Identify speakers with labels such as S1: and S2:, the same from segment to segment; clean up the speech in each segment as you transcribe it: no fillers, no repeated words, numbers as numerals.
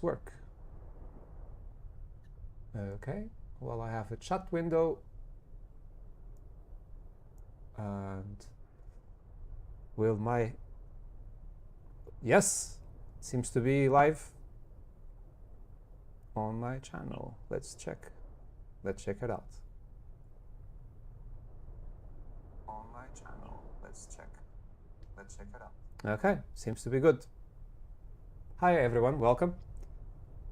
S1: this work? Okay, well, I have a chat window. And will my... Yes, seems to be live on my channel. Let's check. Let's check it out. On my channel. Let's check. Let's check it out. Okay, seems to be good. Hi everyone, welcome.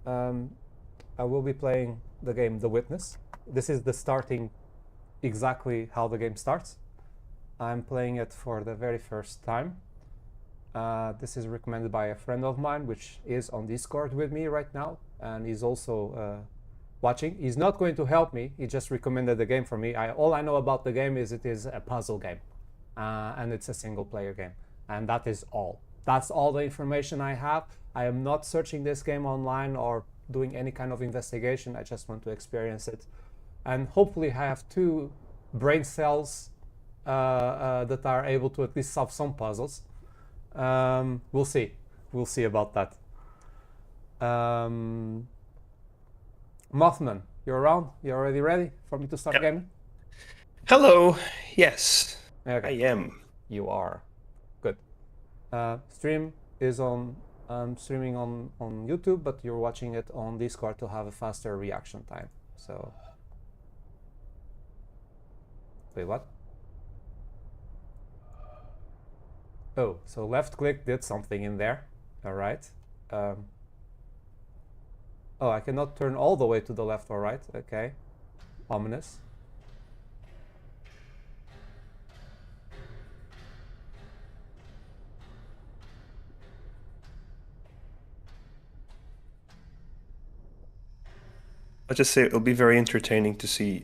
S1: I will be playing the game The Witness. This is the starting, exactly how the game starts. I'm playing it for the very first time. This is recommended by a friend of mine, which is on Discord with me right now, and he's also watching. He's not going to help me, he just recommended the game for me. All I know about the game is it is a puzzle game, and it's a single player game, and that is all. That's all the information I have. I am not searching this game online or doing any kind of investigation. I just want to experience it, and hopefully I have 2 brain cells that are able to at least solve some puzzles. We'll see. We'll see about that. Mothman, you're around? You already ready for me to start gaming?
S2: Hello. Yes,
S1: Okay.
S2: I am.
S1: You are. Good. Stream is on. I'm streaming on YouTube, but you're watching it on Discord to have a faster reaction time. So. Wait, what? Oh, so left click did something in there. All right. Oh, I cannot turn all the way to the left or right. Okay. Ominous.
S2: I'll just say it'll be very entertaining to see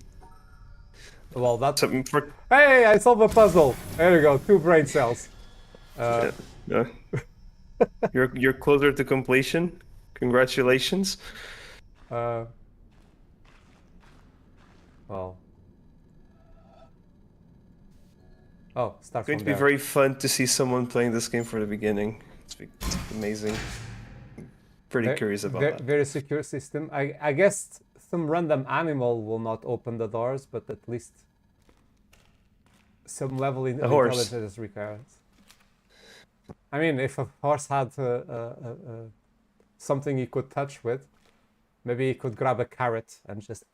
S1: Well, that's...
S2: something for.
S1: Hey, I solved a puzzle. There you go. 2 brain cells.
S2: You're closer to completion. Congratulations.
S1: Well, oh, start
S2: It's going
S1: from
S2: to be
S1: there.
S2: very fun to see someone playing this game for the beginning. It's amazing. Pretty curious about that.
S1: Very secure system. I guess some random animal will not open the doors, but at least some level of intelligence is required. I mean, if a horse had something he could touch with, maybe he could grab a carrot and just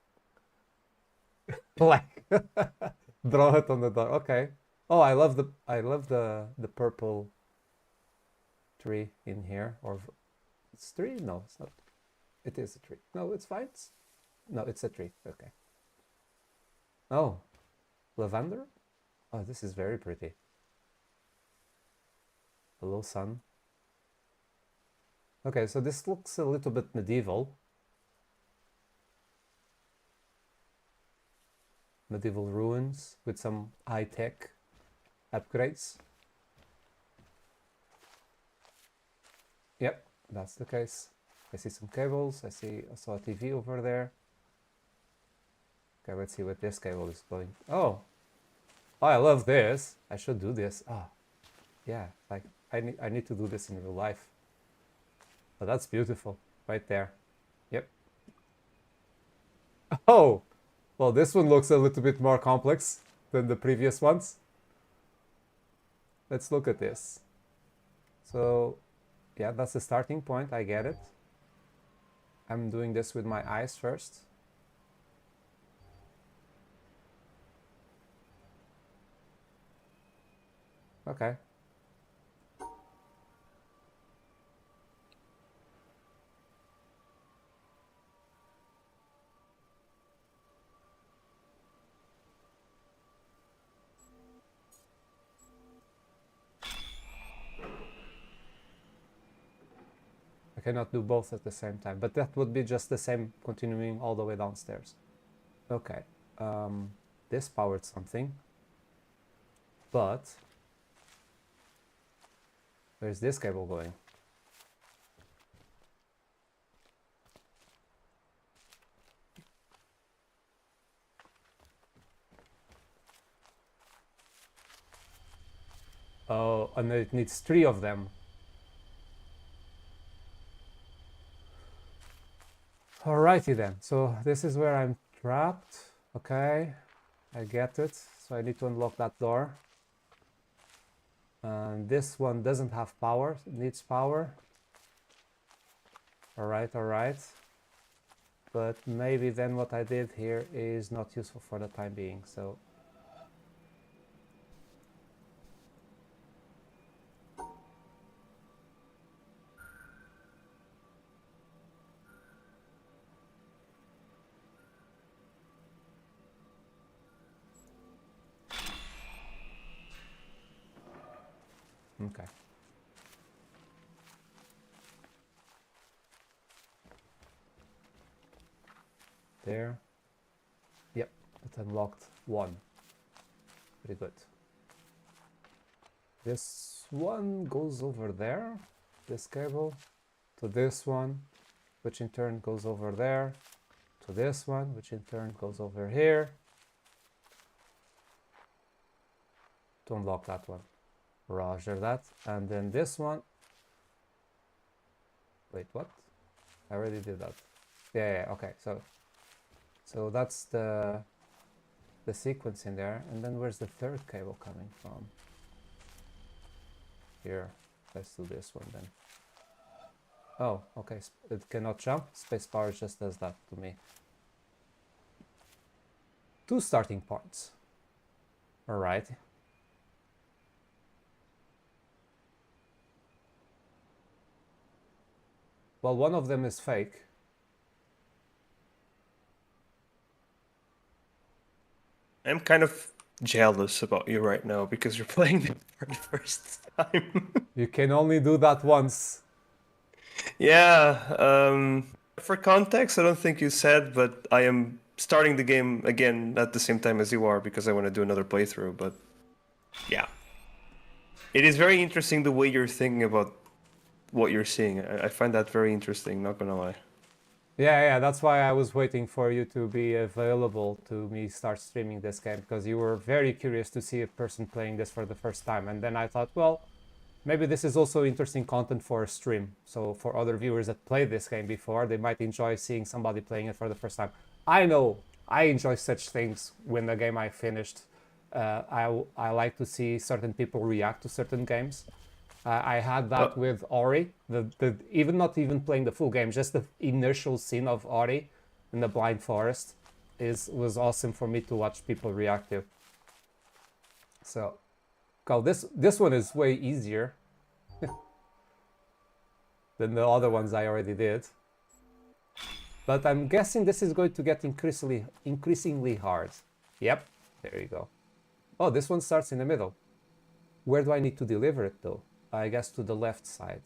S1: like draw it on the door. Okay. Oh, I love the purple tree in here. Or it's a tree? No, it's not. It is a tree. No, it's fine. No, it's a tree. Okay. Oh, lavender. Oh, this is very pretty. Hello, sun. Okay, so this looks a little bit medieval. Medieval ruins with some high-tech upgrades. Yep, that's the case. I see some cables. I saw a TV over there. Okay, let's see what this cable is going. Oh, I love this. I should do this. Ah, yeah, like I need to do this in real life. Oh, that's beautiful, right there. Yep. Oh, well, this one looks a little bit more complex than the previous ones. Let's look at this. So, yeah, that's the starting point. I get it. I'm doing this with my eyes first. Okay. I cannot do both at the same time, but that would be just the same continuing all the way downstairs. Okay. This powered something. But where's this cable going? Oh, and it needs 3 of them. Alrighty then, so this is where I'm trapped. Okay, I get it. So I need to unlock that door. And this one doesn't have power, it needs power. Alright. But maybe then what I did here is not useful for the time being, so... Okay. There. Yep, it unlocked one. Pretty good. This one goes over there, this cable, to this one, which in turn goes over there, to this one, which in turn goes over here, to unlock that one. Roger that. And then this one. Wait, what? I already did that. Yeah, okay, so that's the sequence in there. And then where's the third cable coming from? Here, let's do this one then. Oh, okay, it cannot jump. Spacebar just does that to me. 2 starting points. Alright. Well, one of them is fake.
S2: I'm kind of jealous about you right now because you're playing it for the first time.
S1: You can only do that once.
S2: Yeah, for context, I don't think you said, but I am starting the game again at the same time as you are because I want to do another playthrough, but yeah. It is very interesting the way you're thinking about what you're seeing. I find that very interesting, not gonna lie.
S1: Yeah, that's why I was waiting for you to be available to me start streaming this game, because you were very curious to see a person playing this for the first time. And then I thought, well, maybe this is also interesting content for a stream. So for other viewers that played this game before, they might enjoy seeing somebody playing it for the first time. I know I enjoy such things when the game I finished. I like to see certain people react to certain games. I had that with Ori, even not even playing the full game, just the initial scene of Ori in the Blind Forest was awesome for me to watch people react to. So, this one is way easier than the other ones I already did. But I'm guessing this is going to get increasingly hard. Yep, there you go. Oh, this one starts in the middle. Where do I need to deliver it though? I guess to the left side.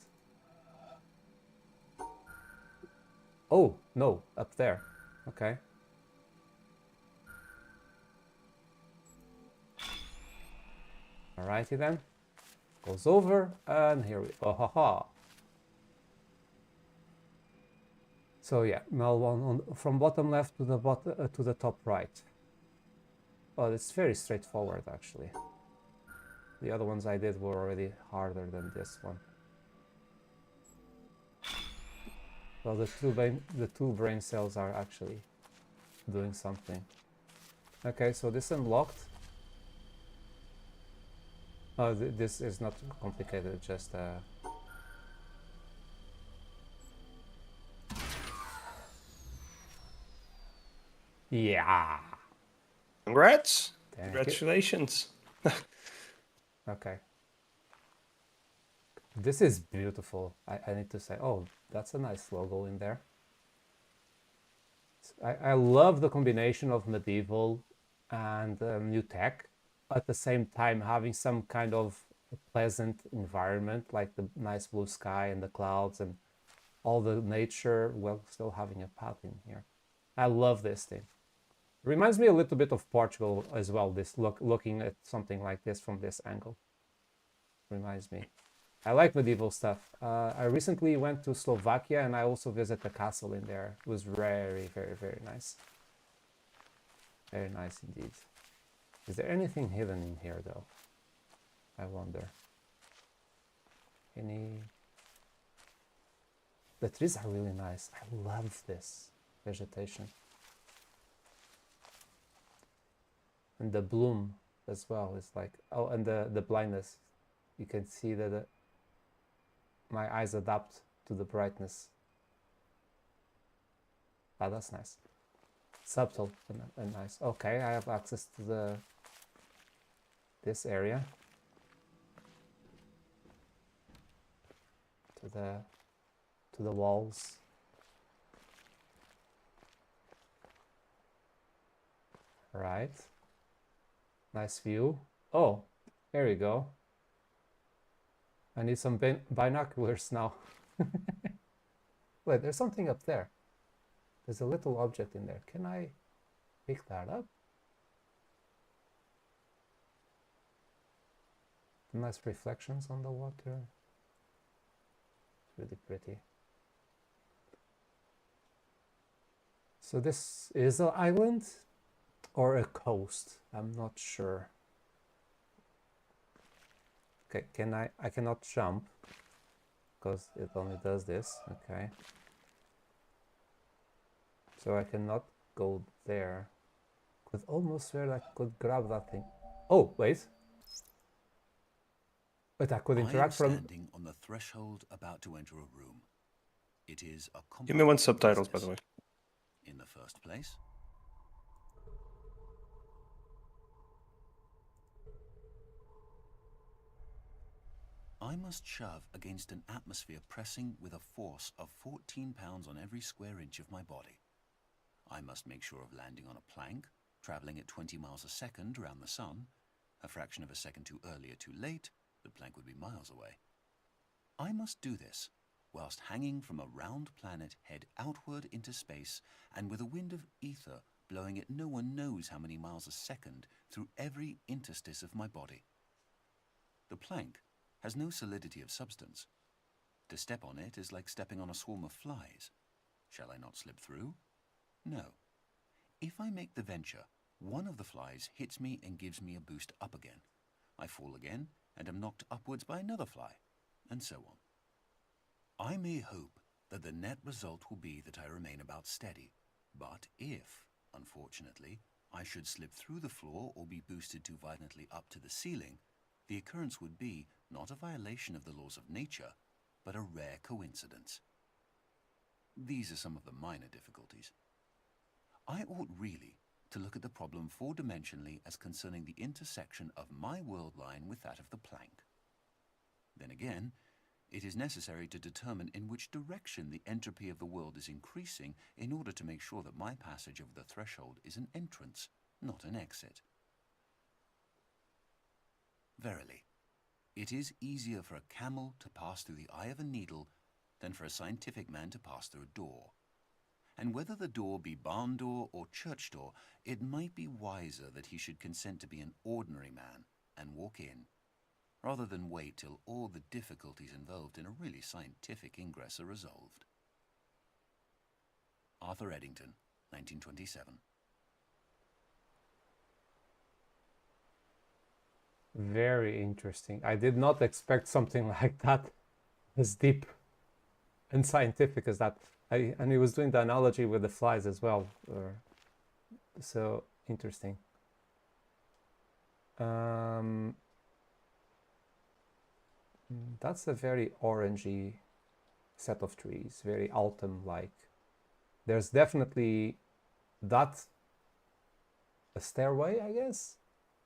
S1: Oh, no, up there. Okay. Alrighty then. Goes over, and here we go. Oh, haha. So yeah, now from bottom left to the top right. Well, it's very straightforward actually. The other ones I did were already harder than this one. Well, the two brain cells are actually doing something. Okay, so this unlocked. Oh, this is not complicated, just yeah.
S2: Congrats!
S1: Thank
S2: Congratulations!
S1: Okay. This is beautiful. I need to say, oh, that's a nice logo in there. I love the combination of medieval and new tech, at the same time having some kind of pleasant environment, like the nice blue sky and the clouds and all the nature, while still having a path in here. I love this thing. It reminds me a little bit of Portugal as well, this looking at something like this from this angle. Reminds me. I like medieval stuff. I recently went to Slovakia and I also visited a castle in there. It was very, very, very nice. Very nice indeed. Is there anything hidden in here though? I wonder. The trees are really nice. I love this. vegetation. And the bloom as well is like, oh, and the blindness. You can see that my eyes adapt to the brightness. Ah, that's nice. Subtle and nice. Okay, I have access to this area. To the walls. Right. Nice view. Oh, there you go. I need some binoculars now. Wait, there's something up there. There's a little object in there. Can I pick that up? Nice reflections on the water. It's really pretty. So this is an island or a coast? I'm not sure. Okay, I cannot jump because it only does this. Okay. So I cannot go there. Could almost swear I could grab that thing. Oh, wait. But I could interact from...
S3: standing on the threshold about to enter a room. It is a
S2: Give me one subtitles, by the way.
S3: In the first place, I must shove against an atmosphere pressing with a force of 14 pounds on every square inch of my body. I must make sure of landing on a plank, traveling at 20 miles a second around the sun. A fraction of a second too early or too late, the plank would be miles away. I must do this whilst hanging from a round planet head outward into space and with a wind of ether blowing at no one knows how many miles a second through every interstice of my body. The plank has no solidity of substance. To step on it is like stepping on a swarm of flies. Shall I not slip through? No. If I make the venture, one of the flies hits me and gives me a boost up again. I fall again and am knocked upwards by another fly, and so on. I may hope that the net result will be that I remain about steady, but if, unfortunately, I should slip through the floor or be boosted too violently up to the ceiling, the occurrence would be not a violation of the laws of nature, but a rare coincidence. These are some of the minor difficulties. I ought really to look at the problem four-dimensionally as concerning the intersection of my world line with that of the plank. Then again, it is necessary to determine in which direction the entropy of the world is increasing in order to make sure that my passage over the threshold is an entrance, not an exit. Verily, it is easier for a camel to pass through the eye of a needle than for a scientific man to pass through a door. And whether the door be barn door or church door, it might be wiser that he should consent to be an ordinary man and walk in, rather than wait till all the difficulties involved in a really scientific ingress are resolved. Arthur Eddington, 1927.
S1: Very interesting. I did not expect something like that, as deep and scientific as that. And he was doing the analogy with the flies as well. So interesting. That's a very orangey set of trees, very autumn-like. There's definitely a stairway, I guess,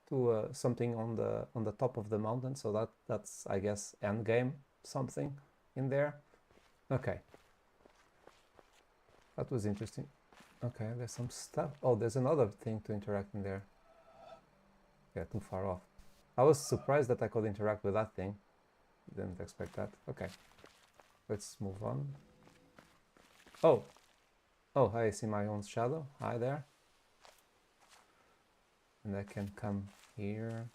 S1: to something on the top of the mountain. So that's I guess end game something in there. Okay. That was interesting. Okay, there's some stuff. Oh, there's another thing to interact in there. Yeah, too far off. I was surprised that I could interact with that thing. Didn't expect that. Okay. Let's move on. Oh. Oh, I see my own shadow. Hi there. And I can come here.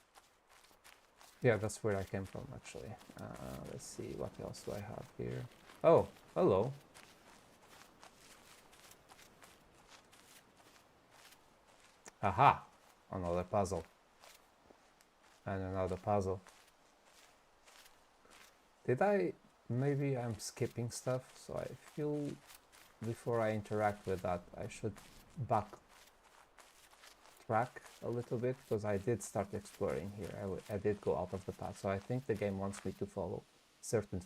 S1: Yeah, that's where I came from, actually. Let's see, what else do I have here? Oh, hello. Aha! Another puzzle. And another puzzle. Maybe I'm skipping stuff, so I feel before I interact with that, I should backtrack a little bit, because I did start exploring here. I did go out of the path, so I think the game wants me to follow certain...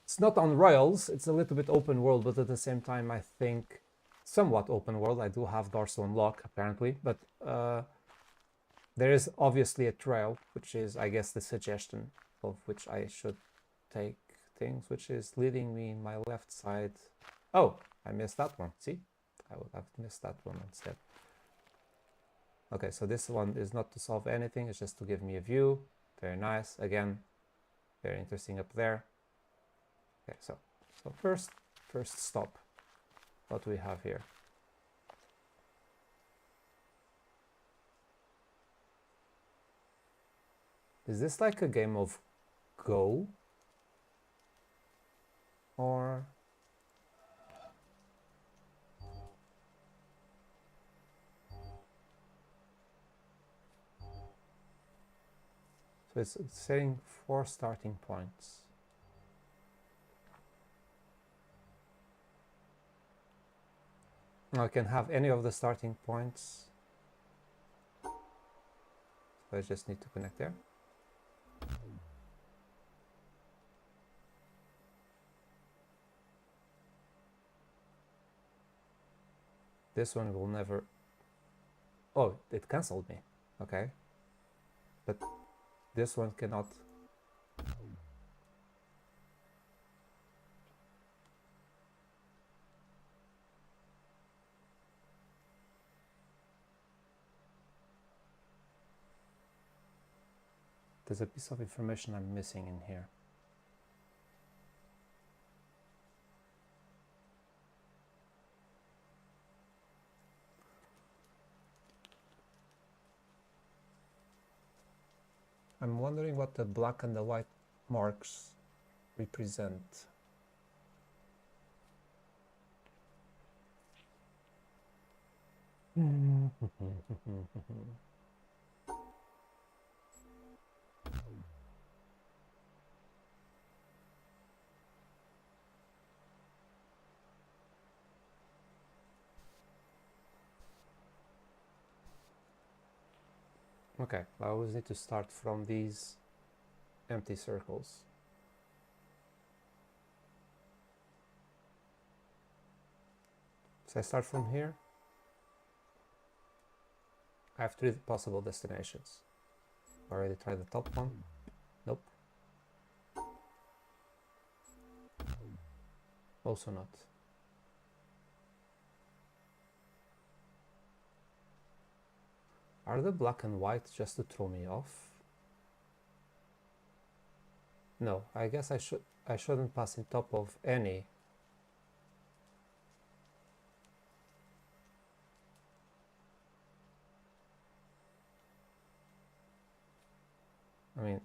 S1: It's not on rails, it's a little bit open world, but at the same time I think somewhat open world. I do have doors to unlock, apparently, but there is obviously a trail, which is, I guess, the suggestion of which I should take things, which is leading me in my left side. Oh, I missed that one. See? I would have missed that one instead. Okay, so this one is not to solve anything, it's just to give me a view. Very nice. Again, very interesting up there. Okay, so first stop. What do we have here? Is this like a game of Go? Or... So it's saying 4 starting points. I can have any of the starting points. So I just need to connect there. This one will never... Oh, it cancelled me. Okay. But this one cannot... There's a piece of information I'm missing in here. I'm wondering what the black and the white marks represent. Okay, I always need to start from these empty circles. So I start from here. I have 3 possible destinations. Already tried the top one. Nope. Also not. Are the black and white just to throw me off? No, I guess I shouldn't pass in top of any. I mean,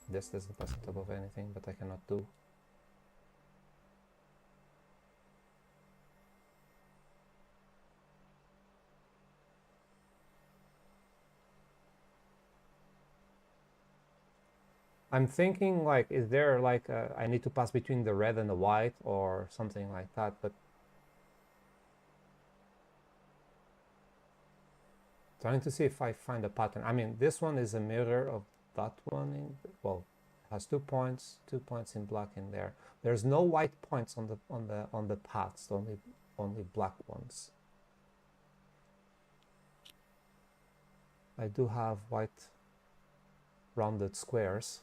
S1: this doesn't pass on top of anything, but I cannot do. I'm thinking, like, is there like I need to pass between the red and the white or something like that, but trying to see if I find a pattern. I mean, this one is a mirror of that one. Well, it has 2 points, 2 points in black in there. There's no white points on the paths, only black ones. I do have white rounded squares,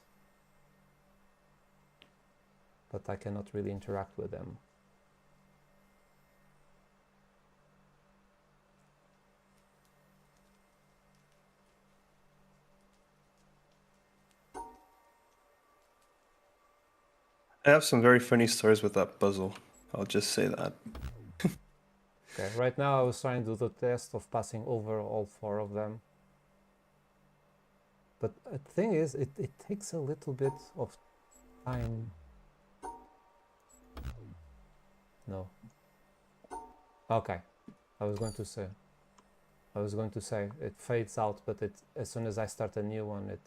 S1: but I cannot really interact with them.
S2: I have some very funny stories with that puzzle. I'll just say that.
S1: Okay, right now I was trying to do the test of passing over all 4 of them. But the thing is, it takes a little bit of time. No. Okay. I was going to say it fades out, but as soon as I start a new one, it...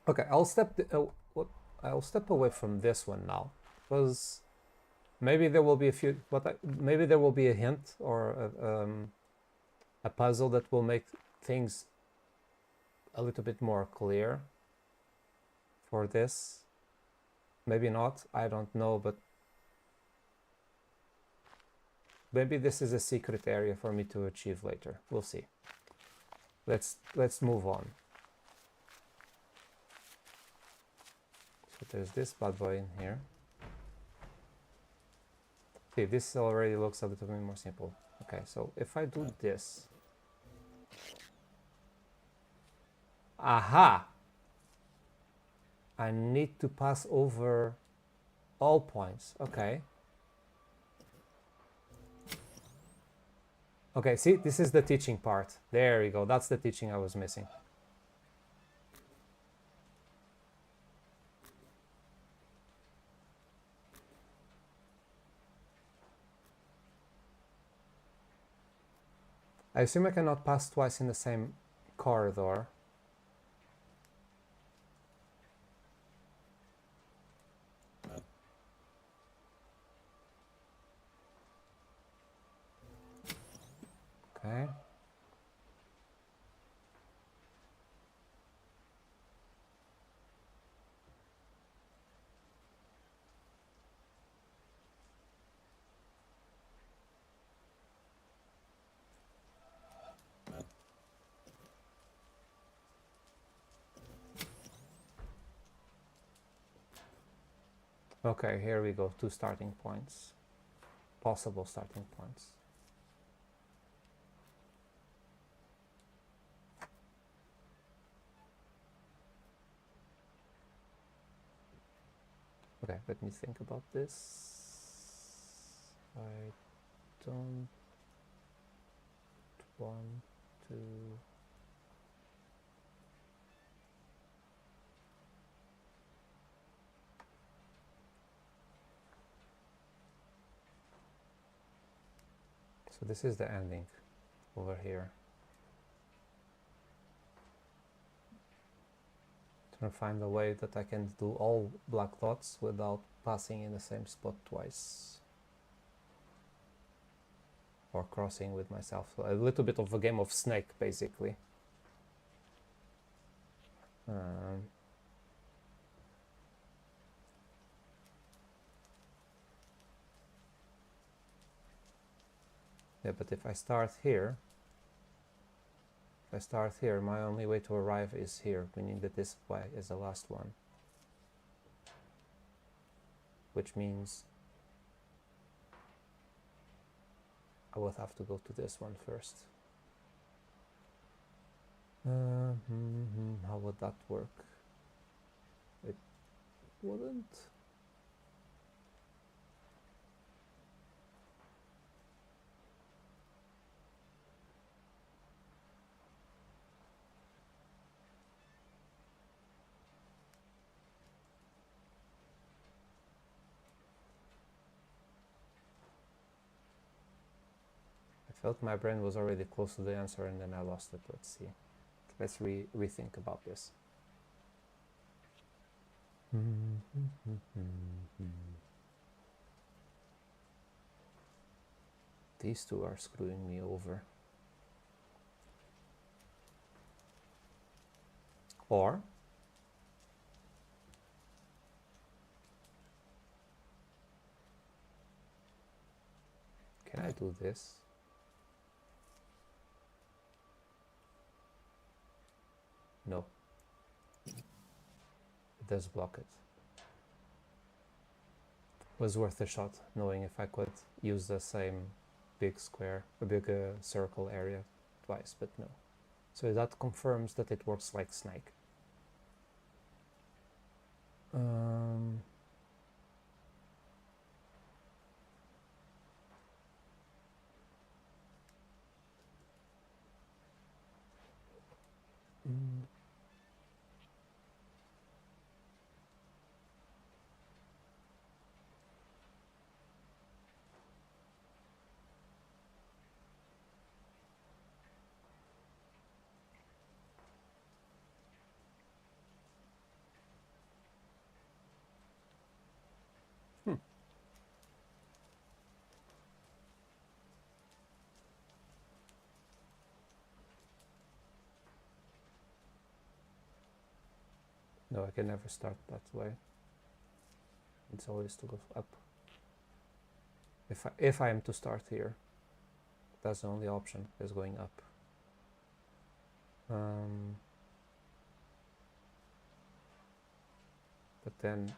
S1: Okay, I'll step... I'll step away from this one now, because maybe there will be a few. Maybe there will be a hint or a puzzle that will make things a little bit more clear for this. Maybe not. I don't know, but maybe this is a secret area for me to achieve later. We'll see. Let's move on. So there's this bad boy in here. Okay, this already looks a little bit more simple. Okay, so if I do this. Aha! I need to pass over all points. Okay. Okay, see, this is the teaching part. There you go. That's the teaching I was missing. I assume I cannot pass twice in the same corridor. Okay. Okay, here we go. 2 starting points. Possible starting points. Okay, let me think about this. I don't want to... So this is the ending over here. Trying to find a way that I can do all black dots without passing in the same spot twice. Or crossing with myself. So a little bit of a game of Snake, basically. Yeah, but if I start here, my only way to arrive is here, meaning that this way is the last one. Which means I will have to go to this one first. How would that work? It wouldn't. I felt my brain was already close to the answer and then I lost it. Let's see. Let's rethink about this. These two are screwing me over. Or can I do this? No. It does block it. Was worth a shot, knowing if I could use the same big square, a big circle area twice, but no. So that confirms that it works like Snake. No, I can never start that way. It's always to go up. If I am to start here, that's the only option, is going up. But then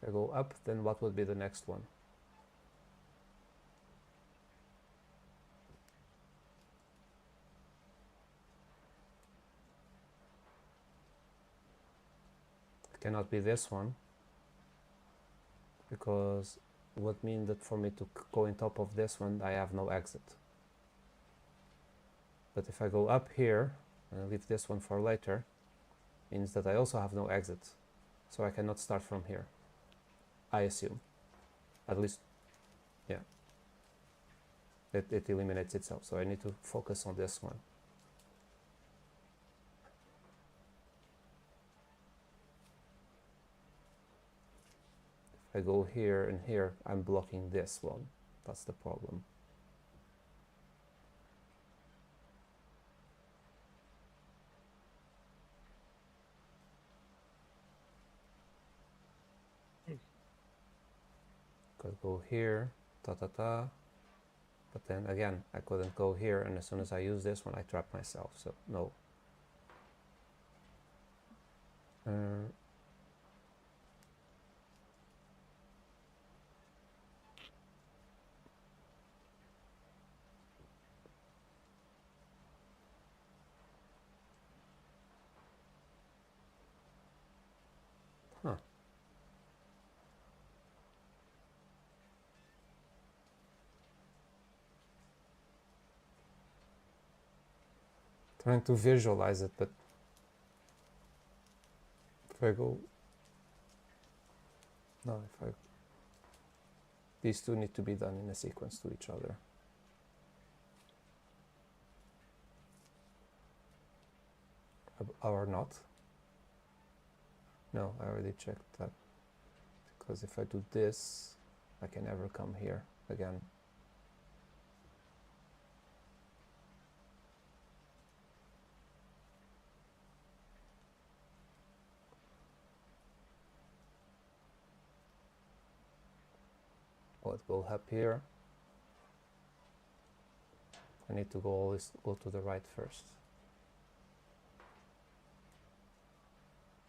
S1: if I go up, then what would be the next one? It cannot be this one, because it would mean that for me to go on top of this one, I have no exit. But if I go up here and leave this one for later, means that I also have no exit. So I cannot start from here, I assume. At least, yeah. It eliminates itself, so I need to focus on this one. If I go here and here, I'm blocking this one. That's the problem. Could go here, but then again, I couldn't go here, and as soon as I use this one, I trap myself, so no. Huh. Trying to visualize it, but if I go, no, if I, these two need to be done in a sequence to each other. Or not. No, I already checked that, because if I do this, I can never come here again. Let's go up here. I need to always go to the right first.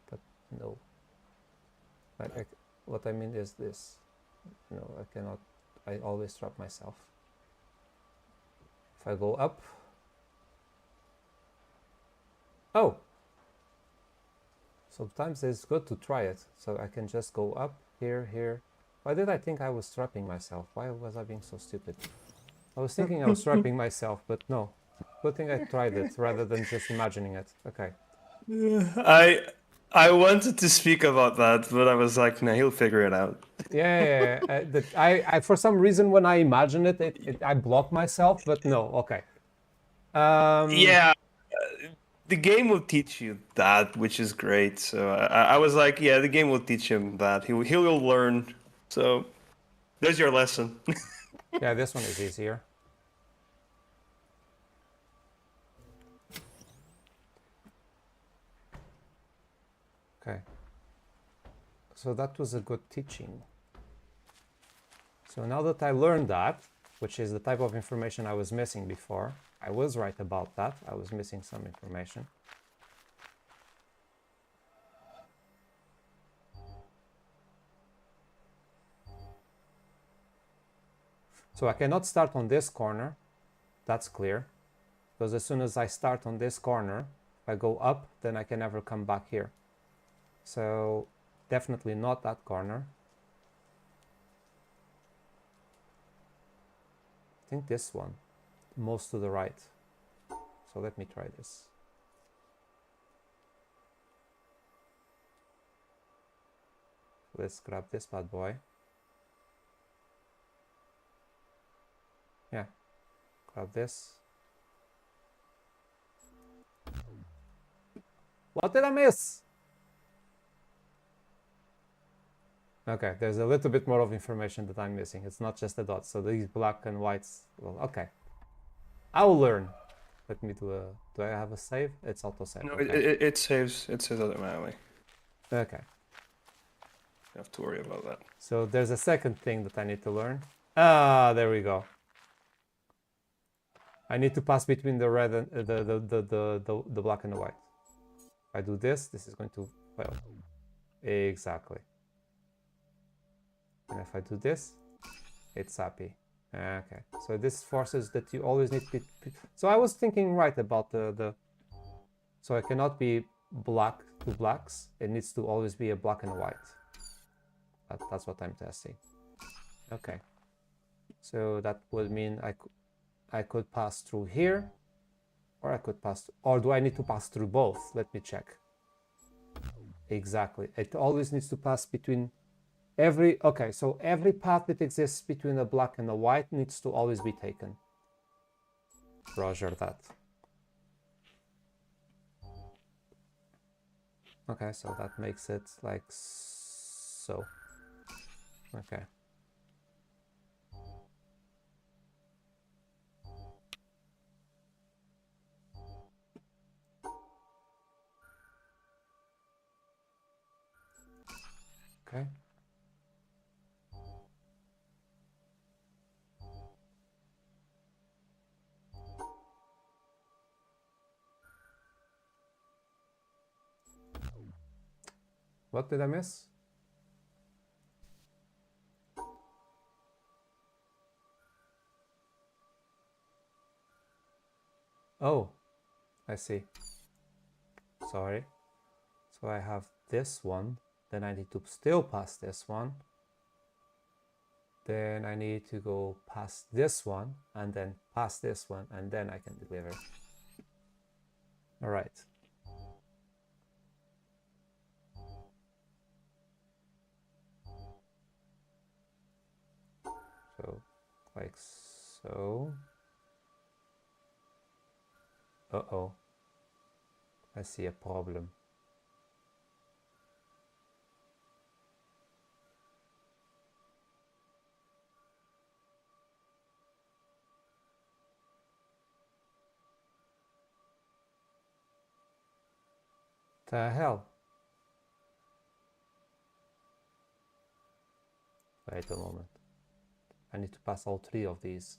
S1: But no. What I mean is this. No, I cannot. I always trap myself. If I go up. Oh! Sometimes it's good to try it. So I can just go up, here, here. Why did I think I was trapping myself? Why was I being so stupid? I was thinking I was trapping myself, but no. Good thing I tried it rather than just imagining it. Okay.
S2: I wanted to speak about that, but I was like, nah, he'll figure it out.
S1: Yeah. I for some reason when I imagine it, I block myself, but no. Okay.
S2: Yeah. The game will teach you that, which is great. So I was like, yeah, the game will teach him that. He will learn. So there's your lesson.
S1: Yeah, this one is easier. Okay. So that was a good teaching. So now that I learned that, which is the type of information I was missing before, I was right about that. I was missing some information. So I cannot start on this corner. That's clear. Because as soon as I start on this corner, if I go up, then I can never come back here. So definitely not that corner. I think this one, most to the right. So let me try this. Let's grab this bad boy. Yeah, grab this. What did I miss? Okay, there's a little bit more of information that I'm missing. It's not just the dots. So these black and whites. Well, okay. I will learn. Let me do a. Do I have a save? It's auto save.
S2: No,
S1: Okay.
S2: it saves. It saves automatically.
S1: Okay.
S2: You have to worry about that.
S1: So there's a second thing that I need to learn. Ah, there we go. I need to pass between the red and the black and the white. If I do this, this is going to fail. Exactly. And if I do this, it's happy. Okay. So this forces that you always need to be. So I was thinking right about the. So I cannot be black to blacks. It needs to always be a black and a white. That's what I'm testing. Okay. So that would mean I could pass through here, or I could pass, or do I need to pass through both? Let me check. Exactly. It always needs to pass between every, okay, so every path that exists between a black and a white needs to always be taken. Roger that. Okay, so that makes it like so. Okay. Okay. What did I miss? Oh, I see. Sorry. So I have this one, then I need to still pass this one. Then I need to go past this one and then past this one, and then I can deliver. All right. So like so. Uh-oh. I see a problem. The hell? Wait a moment. I need to pass all three of these.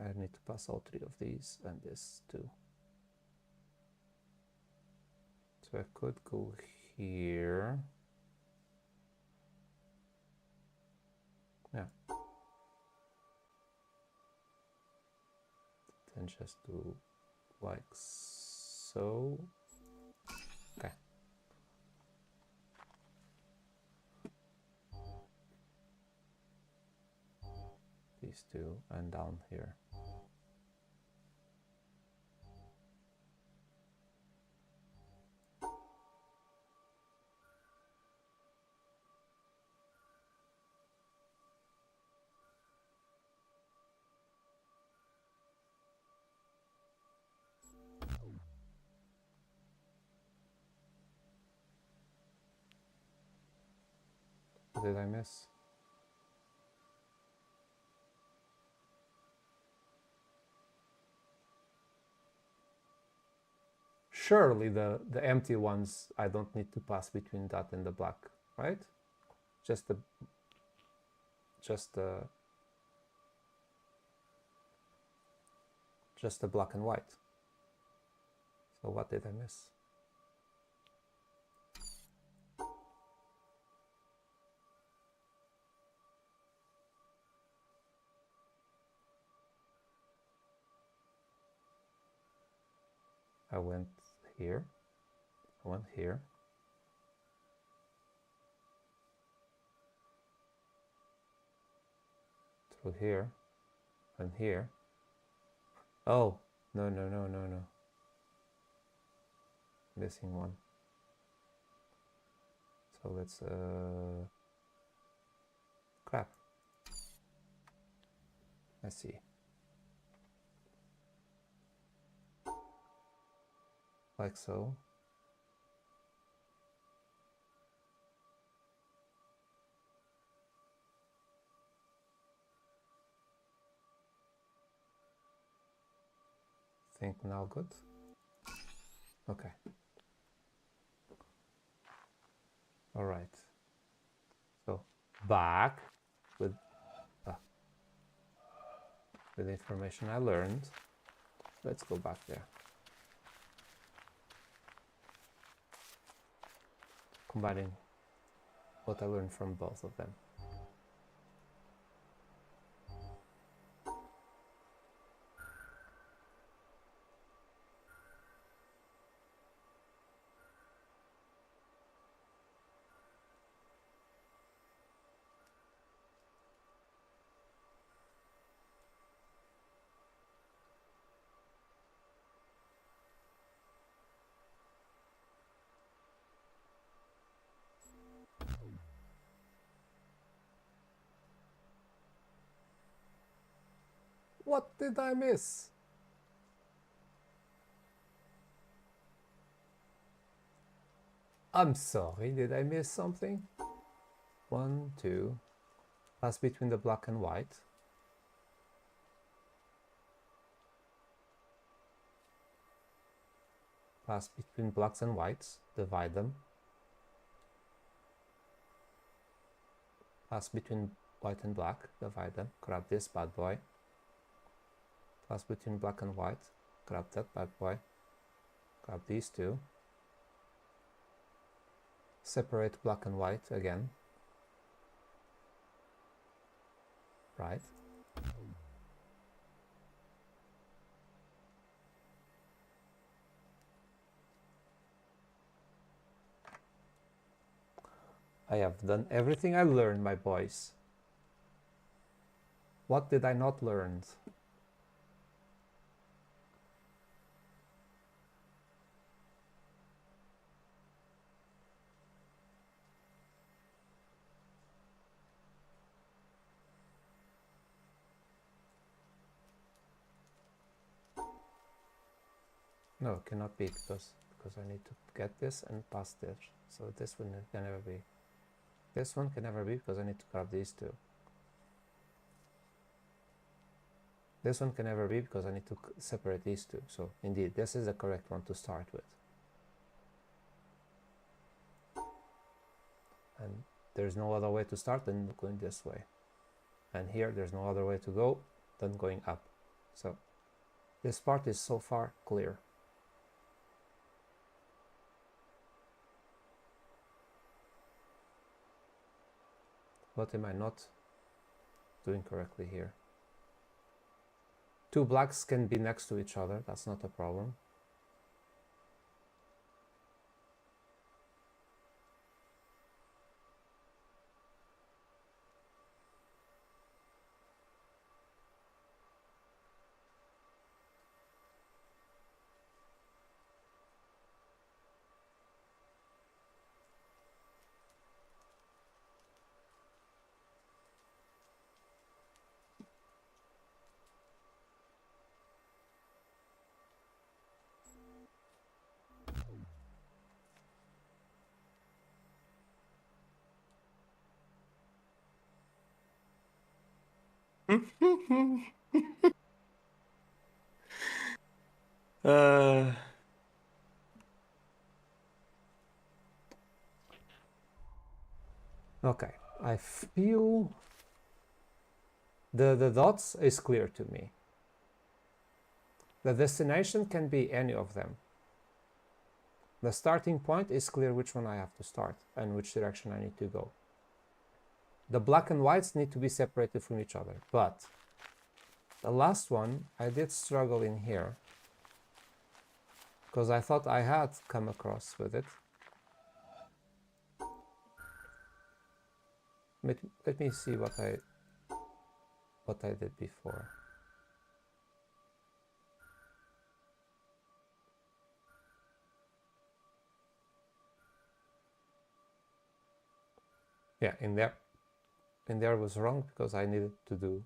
S1: I need to pass all three of these and this too. So I could go here. Yeah. Then just do like so. Okay. These two and down here. What did I miss? Surely the empty ones, I don't need to pass between that and the black, right? Just the black and white. So what did I miss? I went here, I went here. Through here and here. Oh, no. Missing one. So let's crap. I see. like so. Think now good. Okay. All right. So back with the information I learned. Let's go back there. Combining what I learned from both of them. What did I miss? I'm sorry, did I miss something? 1, 2. Pass between the black and white. Pass between blacks and whites. Divide them. Pass between white and black. Divide them. Grab this bad boy. Pass between black and white. Grab that bad boy. Grab these two. Separate black and white again. Right. I have done everything I learned, my boys. What did I not learn? No, cannot be because I need to get this and pass this. So this one can never be. This one can never be because I need to grab these two. This one can never be because I need to separate these two. So indeed, this is the correct one to start with. And there's no other way to start than going this way. And here there's no other way to go than going up. So this part is so far clear. What am I not doing correctly here? Two blacks can be next to each other, that's not a problem.
S2: uh,
S1: Okay, I feel the dots is clear to me. The destination can be any of them. The starting point is clear which one I have to start and which direction I need to go. The black and whites need to be separated from each other, but the last one I did struggle in here because I thought I had come across with it. Let me see what I did before. Yeah, in there was wrong because I needed to do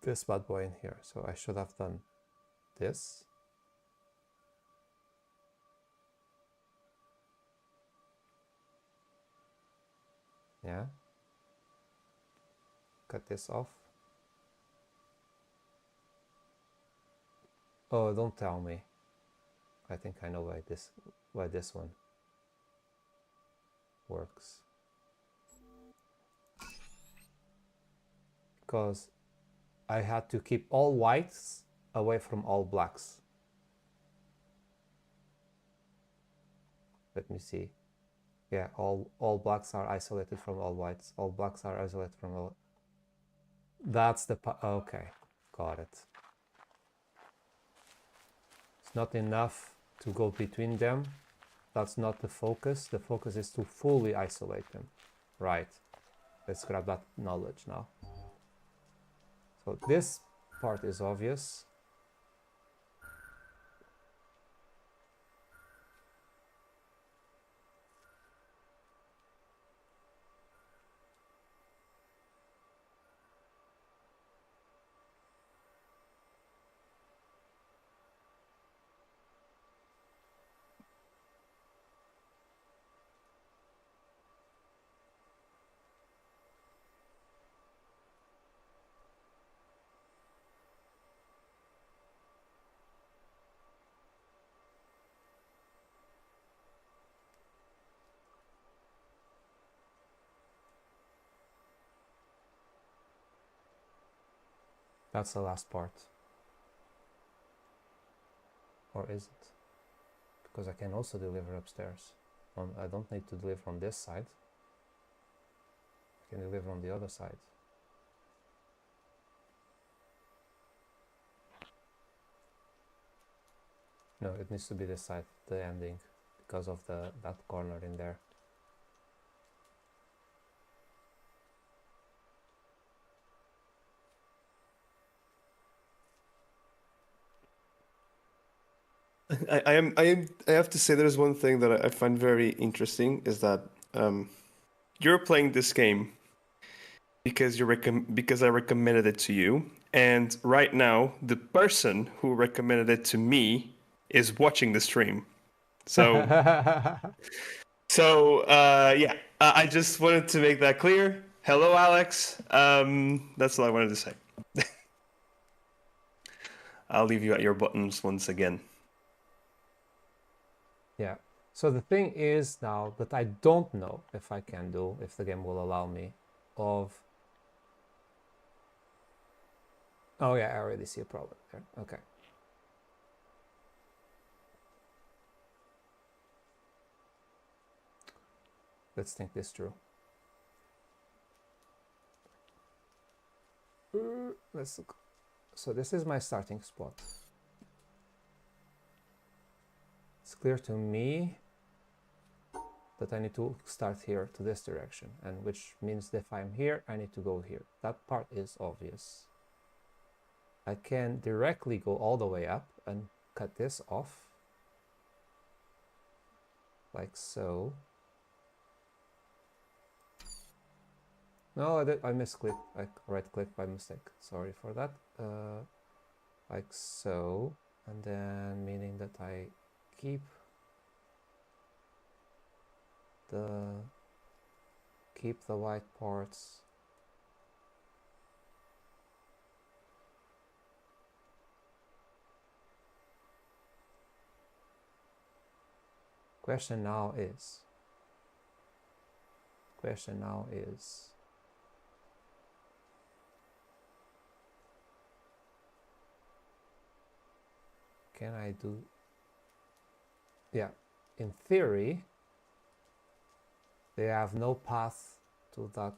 S1: this bad boy in here. So I should have done this. Yeah. Cut this off. Oh, don't tell me. I think I know why this one works. Because I had to keep all whites away from all blacks. Let me see. Yeah, all blacks are isolated from all whites. All blacks are isolated from all... That's the... Okay, got it. It's not enough to go between them. That's not the focus. The focus is to fully isolate them. Right. Let's grab that knowledge now. So this part is obvious. That's the last part. Or is it? Because I can also deliver upstairs. I don't need to deliver on this side. I can deliver on the other side. No, it needs to be this side, the ending, because of that corner in there.
S2: I have to say there's one thing that I find very interesting is that you're playing this game because because I recommended it to you, and right now the person who recommended it to me is watching the stream. So yeah, I just wanted to make that clear. Hello, Alex. That's all I wanted to say. I'll leave you at your buttons once again.
S1: Yeah. So the thing is now that I don't know if I can do, if the game will allow me, of... Oh yeah, I already see a problem there. Okay. Let's think this through. Let's look. So this is my starting spot. It's clear to me that I need to start here to this direction, and which means that if I'm here, I need to go here. That part is obvious. I can directly go all the way up and cut this off, like so. No, I misclicked. I right-clicked by mistake. Sorry for that. Like so, and then meaning that I keep the white parts. Question now is can I do... Yeah, in theory, they have no path to that.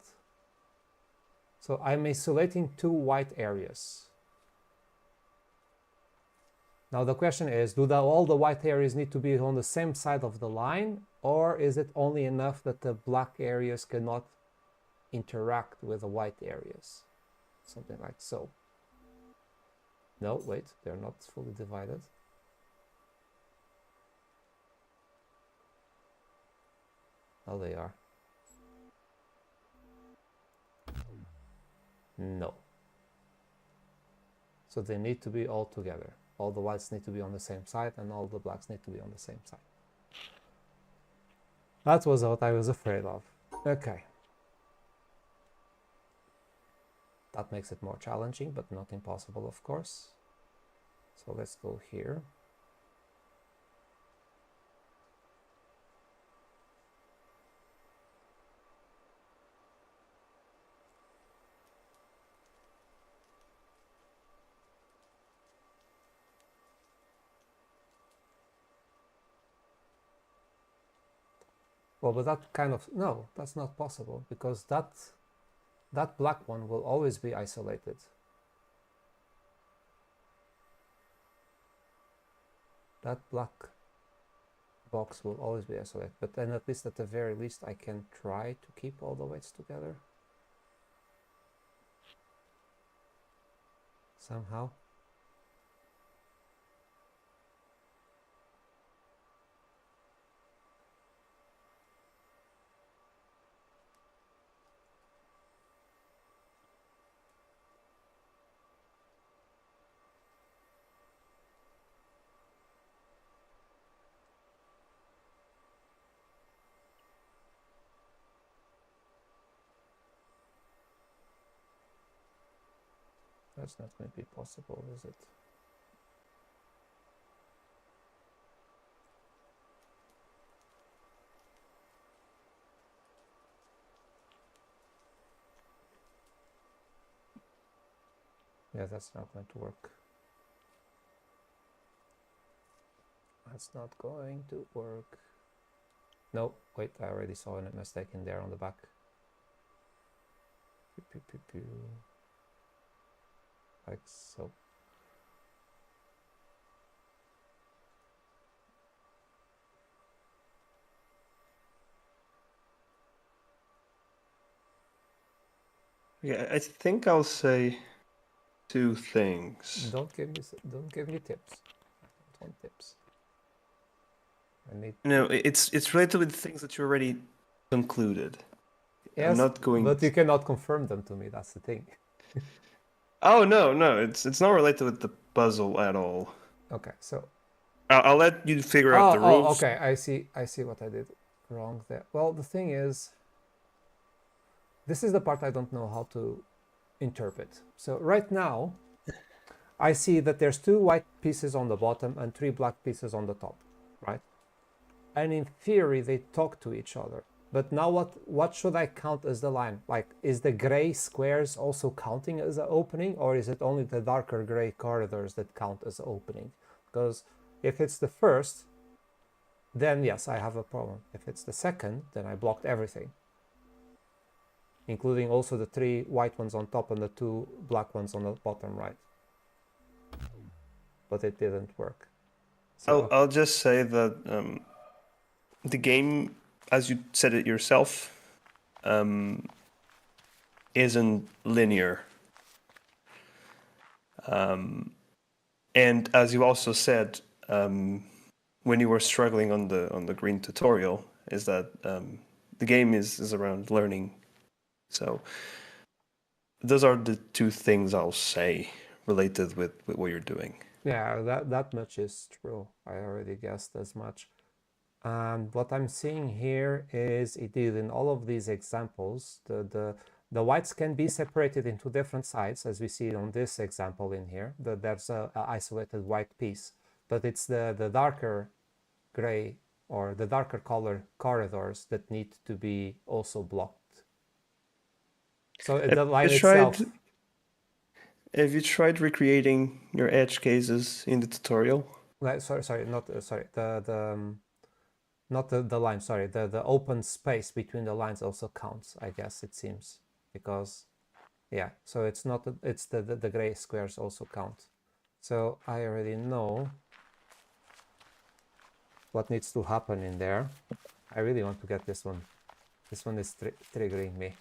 S1: So I'm isolating two white areas. Now the question is, do all the white areas need to be on the same side of the line, or is it only enough that the black areas cannot interact with the white areas? Something like so. No, wait, they're not fully divided. Oh, they are. No. So they need to be all together. All the whites need to be on the same side, and all the blacks need to be on the same side. That was what I was afraid of. Okay. That makes it more challenging, but not impossible, of course. So let's go here. Well, but that kind of, no, that's not possible, because that black one will always be isolated. That black box will always be isolated, but then at least at the very least I can try to keep all the weights together somehow. That's not going to be possible, is it? Yeah, that's not going to work. That's not going to work. No, wait, I already saw a mistake in there on the back. Pew, pew, pew, pew. Like so.
S2: Yeah, I think I'll say two things.
S1: Don't give me tips. I don't want tips. I need.
S2: No, it's related with things that you already concluded.
S1: Yes,
S2: I'm not going.
S1: but you cannot confirm them to me. That's the thing.
S2: Oh no, it's not related with the puzzle at all.
S1: Okay, so.
S2: I'll let you figure out the rules.
S1: Oh, okay. I see what I did wrong there. Well, the thing is, this is the part I don't know how to interpret. So right now, I see that there's 2 white pieces on the bottom and 3 black pieces on the top, right? And in theory, they talk to each other. But now what should I count as the line? Like, is the gray squares also counting as an opening, or is it only the darker gray corridors that count as opening? Because if it's the first, then yes, I have a problem. If it's the second, then I blocked everything, including also the 3 white ones on top and the 2 black ones on the bottom right. But it didn't work. So
S2: I'll just say that the game, as you said it yourself, isn't linear. And as you also said, when you were struggling on the green tutorial, is that the game is around learning. So those are the 2 things I'll say related with what you're doing.
S1: yeah, that much is true. I already guessed as much. And what I'm seeing here is indeed in all of these examples, the whites can be separated into different sides, as we see on this example in here. There's a isolated white piece, but it's the darker gray or the darker color corridors that need to be also blocked. So the line itself.
S2: Have you tried recreating your edge cases in the tutorial?
S1: Sorry, not sorry. Not the line. Sorry, the open space between the lines also counts. I guess it seems, because yeah. So it's not it's the gray squares also count. So I already know what needs to happen in there. I really want to get this one. This one is triggering me.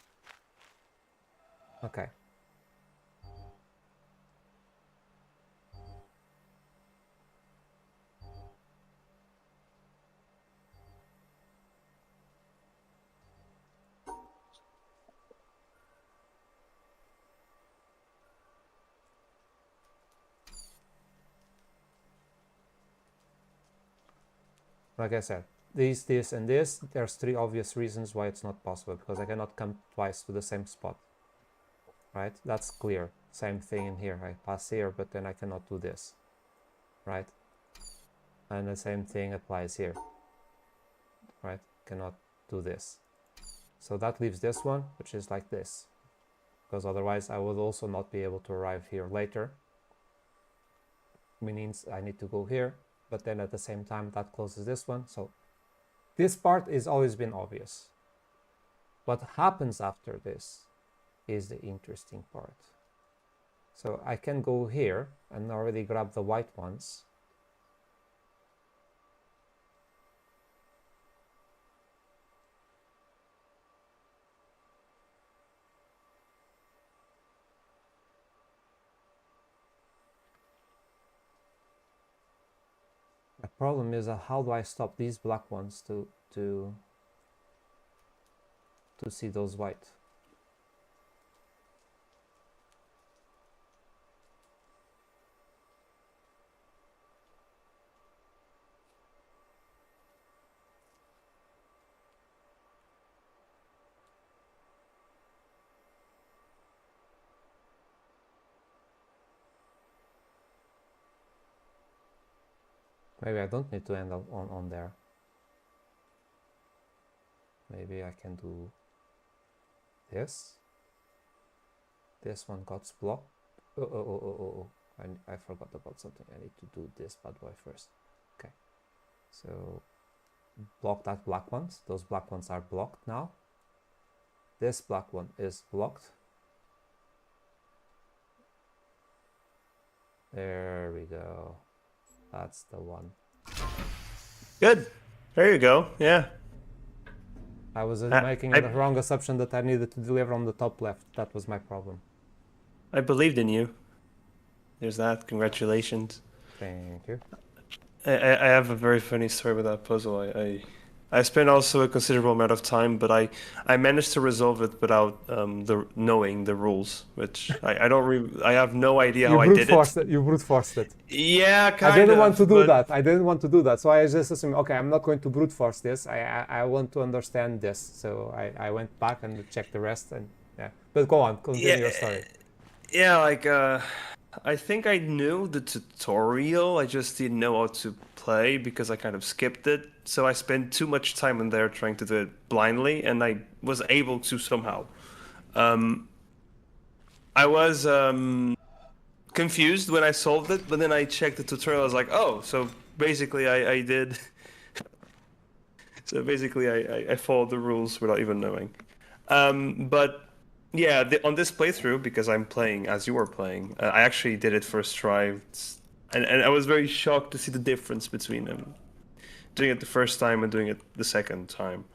S1: Okay. Like I said, this, and this, there's 3 obvious reasons why it's not possible, because I cannot come twice to the same spot. right? That's clear. Same thing in here. I pass here, but then I cannot do this, right? And the same thing applies here, right? Cannot do this. So that leaves this one, which is like this, because otherwise I would also not be able to arrive here later. Means I need to go here, but then at the same time that closes this one. So this part is always been obvious. What happens after this is the interesting part. So I can go here and already grab the white ones. The problem is how do I stop these black ones to see those white? Maybe I don't need to end up on there. Maybe I can do this. This one got blocked. Oh. I forgot about something. I need to do this bad boy first. Okay. So block that black ones. Those black ones are blocked now. This black one is blocked. There we go. That's the one.
S2: Good. There you go. Yeah.
S1: I was making the wrong assumption that I needed to deliver on the top left. That was my problem.
S2: I believed in you. There's that. Congratulations.
S1: Thank you.
S2: I have a very funny story with that puzzle. I spent also a considerable amount of time, but I managed to resolve it without knowing the rules, which I have no idea how I did it.
S1: You brute forced it.
S2: Yeah, kind of.
S1: I didn't want to do that. I didn't want to do that. So I just assumed, okay, I'm not going to brute force this. I want to understand this. So I went back and checked the rest, and yeah. But go on, continue your story.
S2: Yeah, like I think I knew the tutorial. I just didn't know how to play because I kind of skipped it. So I spent too much time in there trying to do it blindly, and I was able to somehow. I was confused when I solved it, but then I checked the tutorial. I was like, oh, so basically I did. So basically I followed the rules without even knowing. But yeah, on this playthrough, because I'm playing as you were playing, I actually did it first try, and I was very shocked to see the difference between them. Doing it the first time and doing it the second time,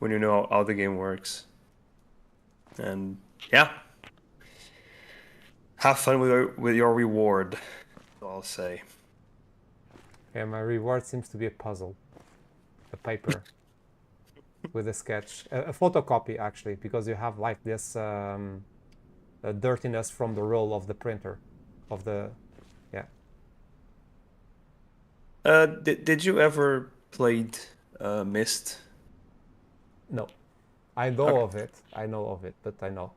S2: when you know how the game works. And yeah, have fun with your reward, I'll say.
S1: Yeah, my reward seems to be a puzzle, a paper with a sketch, a photocopy actually, because you have like this dirtiness from the roll of the printer, of the, yeah.
S2: Did you ever played Myst?
S1: No, I know of it. I know of it, but I know.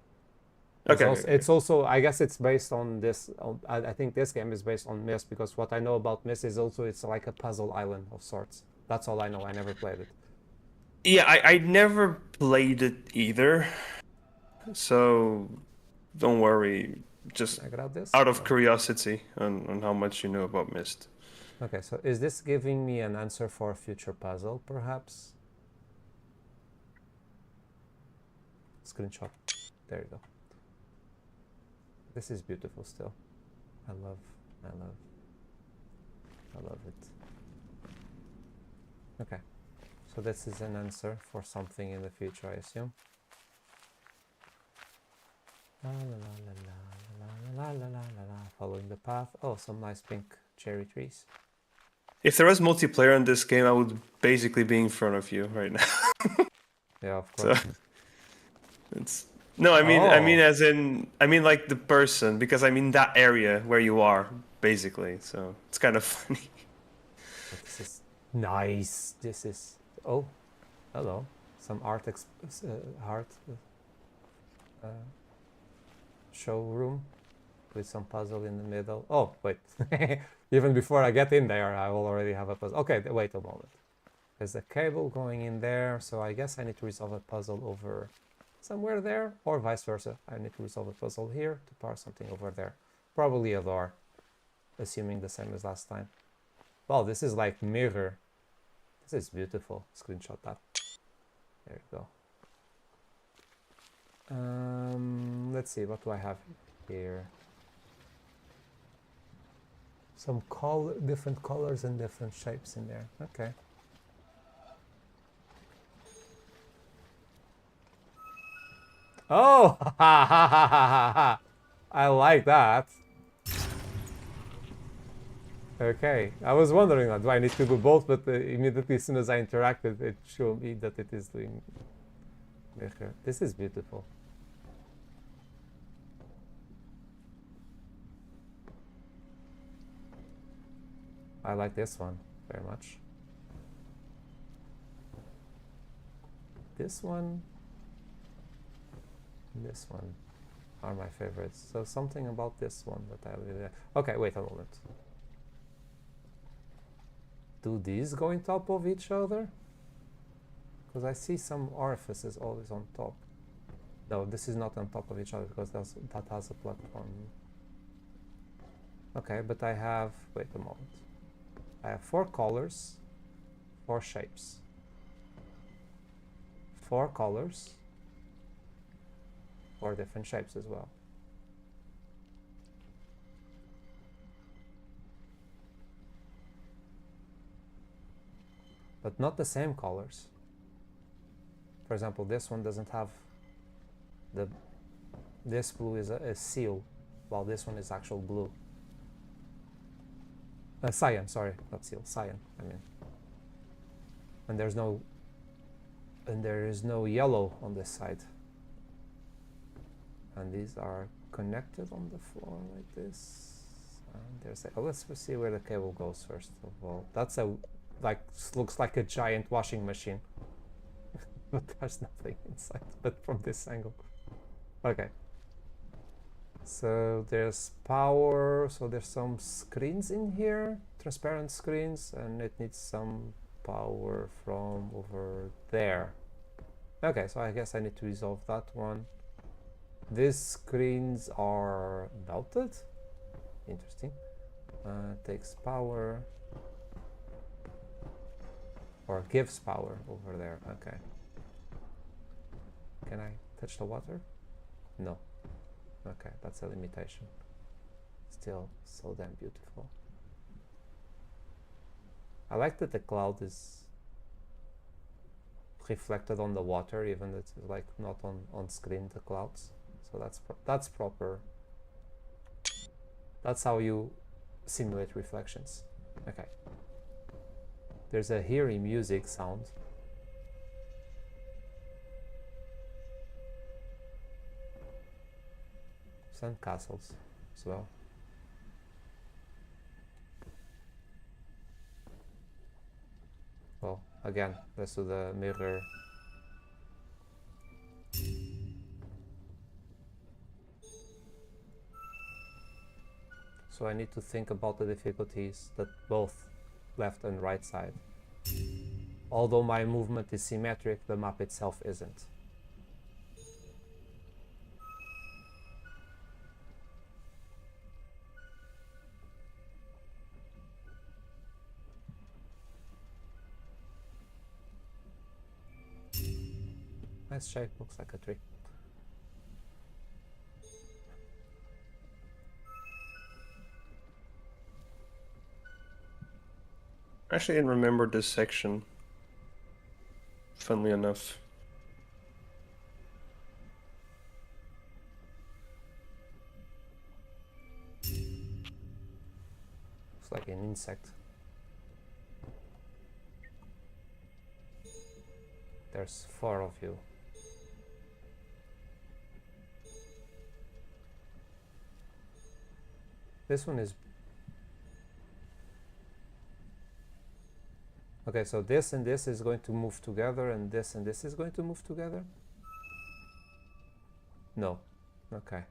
S2: Okay.
S1: It's also, I guess it's based on this. I think this game is based on Myst, because what I know about Myst is also it's like a puzzle island of sorts. That's all I know. I never played it.
S2: Yeah, I never played it either, so don't worry. Just
S1: I grab this
S2: out of curiosity on how much you know about Myst.
S1: Okay, so is this giving me an answer for a future puzzle, perhaps? Screenshot. There you go. This is beautiful still. I love it. Okay. So this is an answer for something in the future, I assume. La la la la la la la la la la. Following the path. Oh, some nice pink cherry trees.
S2: If there was multiplayer in this game, I would basically be in front of you right now.
S1: Yeah, of course.
S2: So, it's no, I mean like the person, because I mean that area where you are, basically. So it's kind of funny.
S1: This is nice. This is. Oh, hello. Some art. showroom with some puzzle in the middle. Oh, wait. Even before I get in there, I will already have a puzzle. Okay, wait a moment. There's a cable going in there, so I guess I need to resolve a puzzle over somewhere there, or vice versa. I need to resolve a puzzle here to power something over there. Probably a door, assuming the same as last time. Wow, this is like mirror. This is beautiful. Screenshot that. There you go. Let's see, what do I have here? Some different colors and different shapes in there. Okay. Oh, I like that. Okay, I was wondering, do I need to do both? But immediately as soon as I interacted, it showed me that it is doing. This is beautiful. I like this one very much. This one are my favorites. So something about this one that I really like. Okay, wait a moment. Do these go on top of each other? Because I see some orifices always on top. No, this is not on top of each other because that has a platform. Okay, but I have, wait a moment. I have 4 colors, 4 shapes. 4 colors, 4 different shapes as well. But not the same colors. For example, this one doesn't have this blue is a seal, while this one is actual blue. Cyan, sorry, not seal, cyan, I mean. And there is no yellow on this side. And these are connected on the floor like this. And there's let's see where the cable goes first of all. That's looks like a giant washing machine. But there's nothing inside, but from this angle. Okay. So there's power, so there's some screens in here, transparent screens, and it needs some power from over there. Okay, so I guess I need to resolve that one. These screens are melted. Interesting. Takes power. Or gives power over there. Okay. Can I touch the water? No. Okay, that's a limitation. Still so damn beautiful. I like that the cloud is reflected on the water, even though it's like not on screen, the clouds. So that's proper. That's how you simulate reflections. Okay. There's a eerie music sound. Sand castles as well. Well, again, let's do the mirror. So I need to think about the difficulties that both left and right side. Although my movement is symmetric, the map itself isn't. Nice shape, looks like a tree.
S2: I actually didn't remember this section, funnily enough.
S1: Looks like an insect. There's 4 of you. This one is... Okay, so this and this is going to move together, and this is going to move together? No. Okay.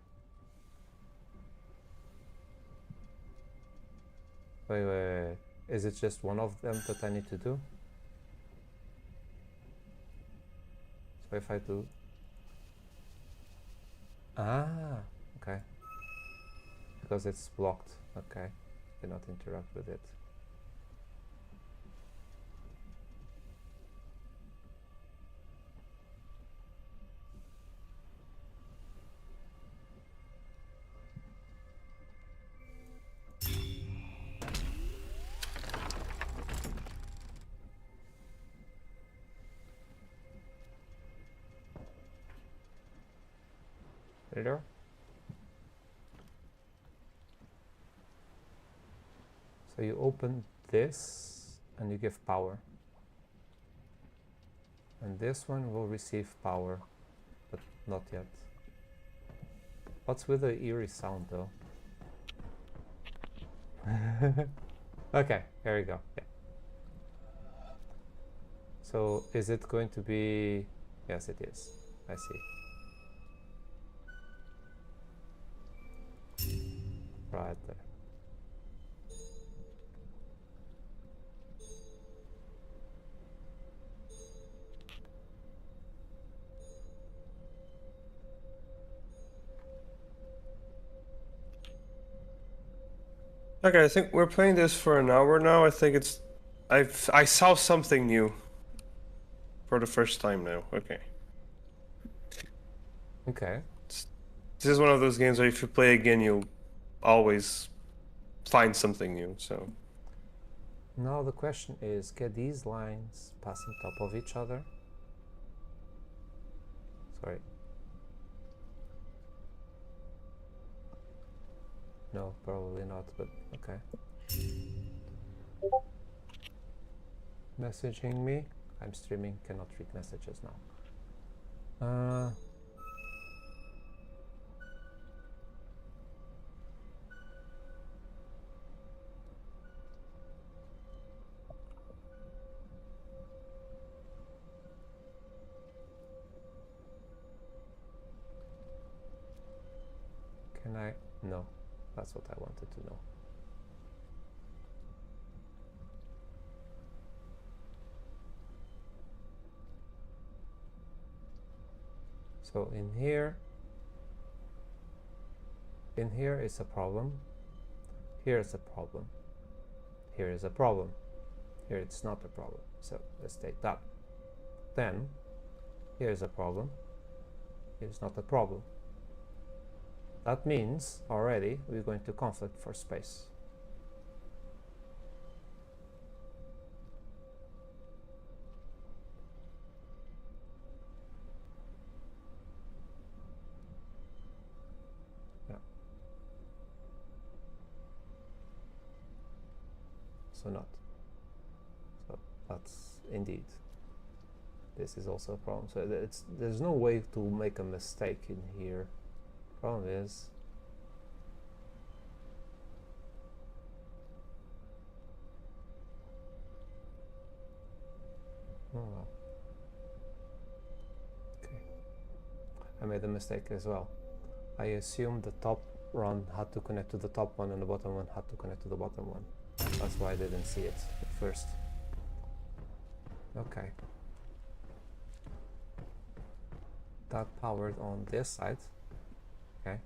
S1: Wait. Is it just one of them that I need to do? So if I do... Ah, okay. Because it's blocked. Okay. Cannot interact with it. There. So you open this and you give power. And this one will receive power, but not yet. What's with the eerie sound though? Okay, here we go. Yeah. So is it going to be... Yes, it is. I see. Right there.
S2: Okay, I think we're playing this for an hour now. I think it's... I saw something new. For the first time now. Okay.
S1: Okay.
S2: This is one of those games where if you play again, you'll always find something new, so...
S1: Now the question is, can these lines pass on top of each other? Sorry. No, probably not, but okay. Messaging me? I'm streaming, cannot read messages now. Can I? No, that's what I wanted to know. So in here is a problem. Here is a problem. Here is a problem. Here it's not a problem. So let's take that. Then here is a problem. Here's not a problem. That means already we're going to conflict for space. Yeah. So not. So that's indeed. This is also a problem. So there's no way to make a mistake in here. Problem is, oh well. Okay, I made a mistake as well. I assumed the top run had to connect to the top one and the bottom one had to connect to the bottom one. That's why I didn't see it at first. Okay. That powered on this side. Okay.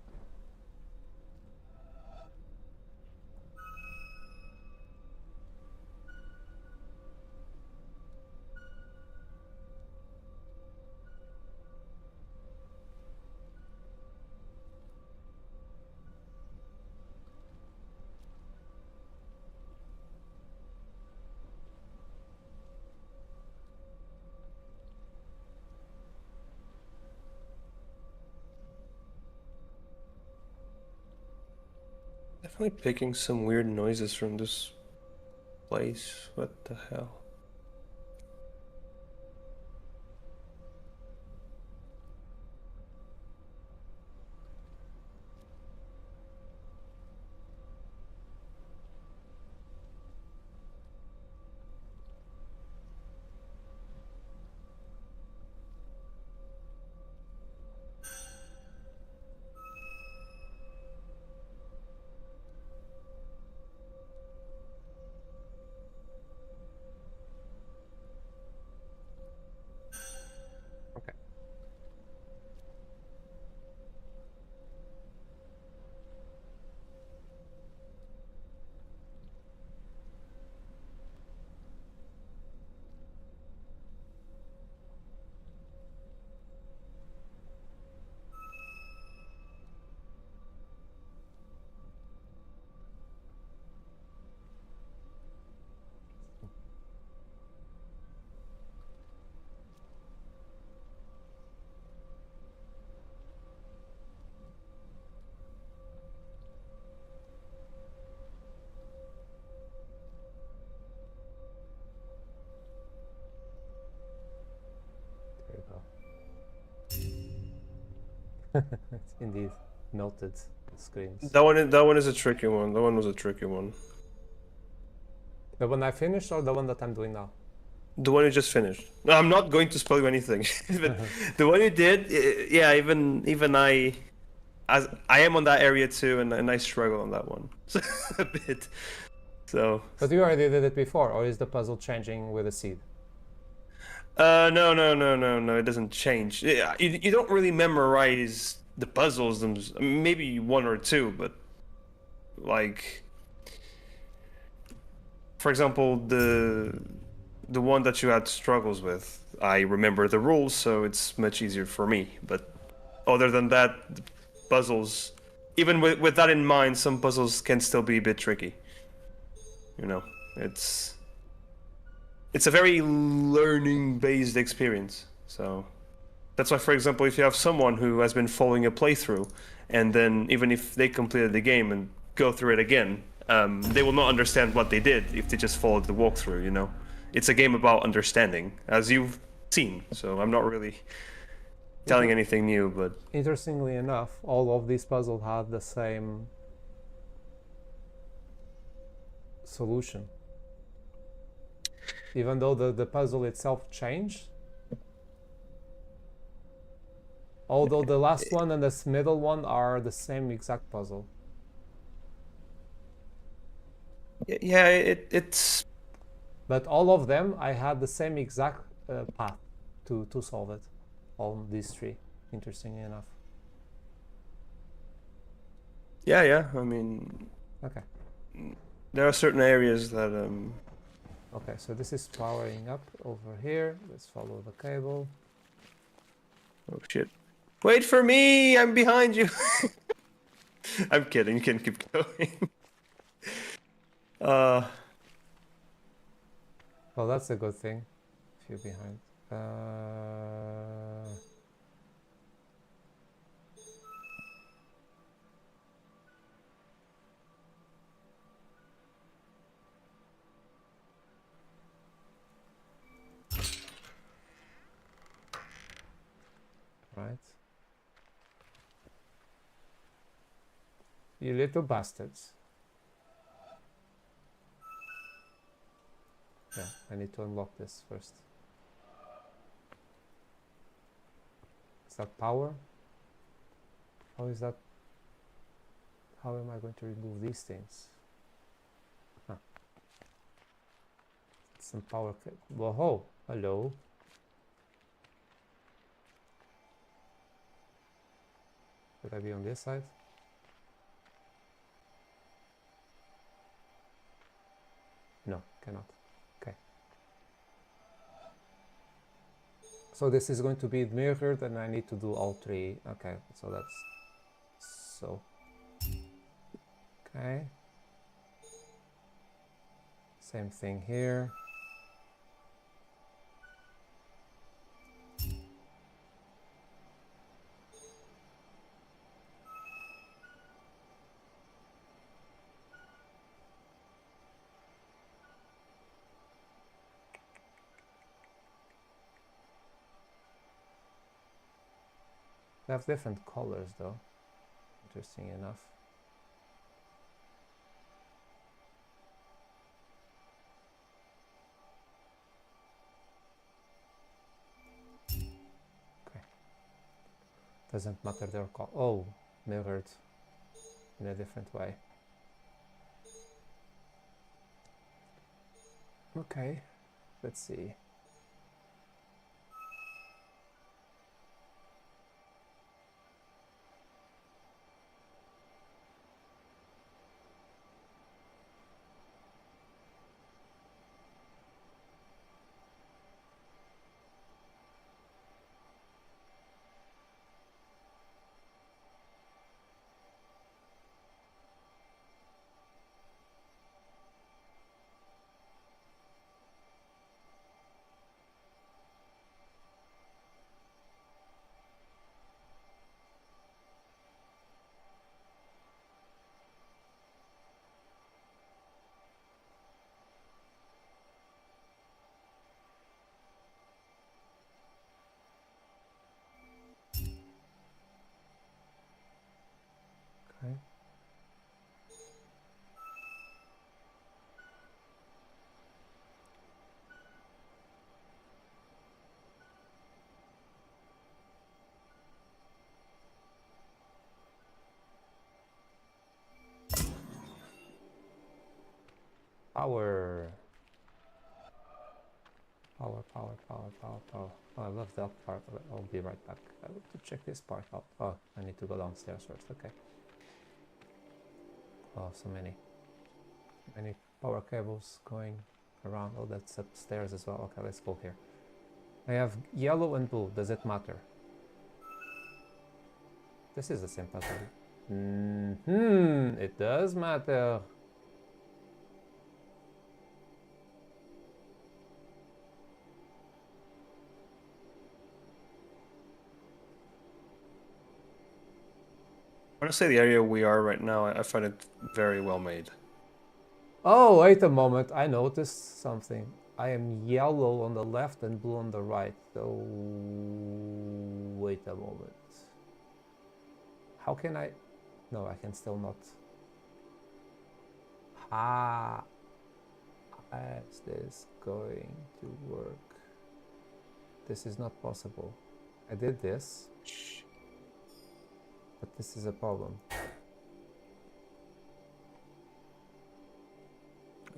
S2: Definitely picking some weird noises from this place. What the hell?
S1: It's indeed melted screens.
S2: That one is a tricky one. That one was a tricky one.
S1: The one I finished or the one that I'm doing now?
S2: The one you just finished. No, I'm not going to spoil you anything. But the one you did, yeah, even as I am on that area too, and I struggle on that one a bit. So
S1: But you already did it before, or is the puzzle changing with the seed?
S2: no, it doesn't change. You don't really memorize the puzzles, maybe one or two, but like, for example, the one that you had struggles with, I remember the rules, so it's much easier for me. But other than that, the puzzles, even with that in mind, some puzzles can still be a bit tricky. You know, it's a very learning based experience. So that's why, for example, if you have someone who has been following a playthrough, and then even if they completed the game and go through it again, they will not understand what they did if they just followed the walkthrough. You know, it's a game about understanding, as you've seen. So I'm not really telling anything new, but
S1: Interestingly enough, all of these puzzles have the same solution. Even though the puzzle itself changed. Although the last one and this middle one are the same exact puzzle.
S2: yeah, it's
S1: But all of them, I had the same exact path to solve it. All these three, interestingly enough.
S2: yeah. I mean,
S1: Okay.
S2: there are certain areas that
S1: Okay, so this is powering up over here. Let's follow the cable.
S2: oh shit. Wait for me! I'm behind you! I'm kidding, you can keep going.
S1: Well, that's a good thing. If you're behind. Right. You little bastards. Yeah, I need to unlock this first. Is that power? How is that? How am I going to remove these things? Huh. Some power. Whoa, hello. Could I be on this side? No, cannot. Okay. So this is going to be mirrored and I need to do all three. Okay, so that's so. Okay. Same thing here. They have different colors though, interesting enough. Okay. Doesn't matter their color. Oh, mirrored in a different way. Okay, let's see. Power. Power, power, power, power, power. Oh, I love that part. I'll be right back. I have to check this part out. Oh, I need to go downstairs first. Okay. Oh, so many power cables going around. Oh, that's upstairs as well. Okay, let's go here. I have yellow and blue. Does it matter? This is the same puzzle. It does matter.
S2: Honestly, the area we are right now, I find it very well made.
S1: Oh, wait a moment. I noticed something. I am yellow on the left and blue on the right. So, wait a moment. How can I... No, I can still not. How is this going to work? This is not possible. I did this, but this is a problem.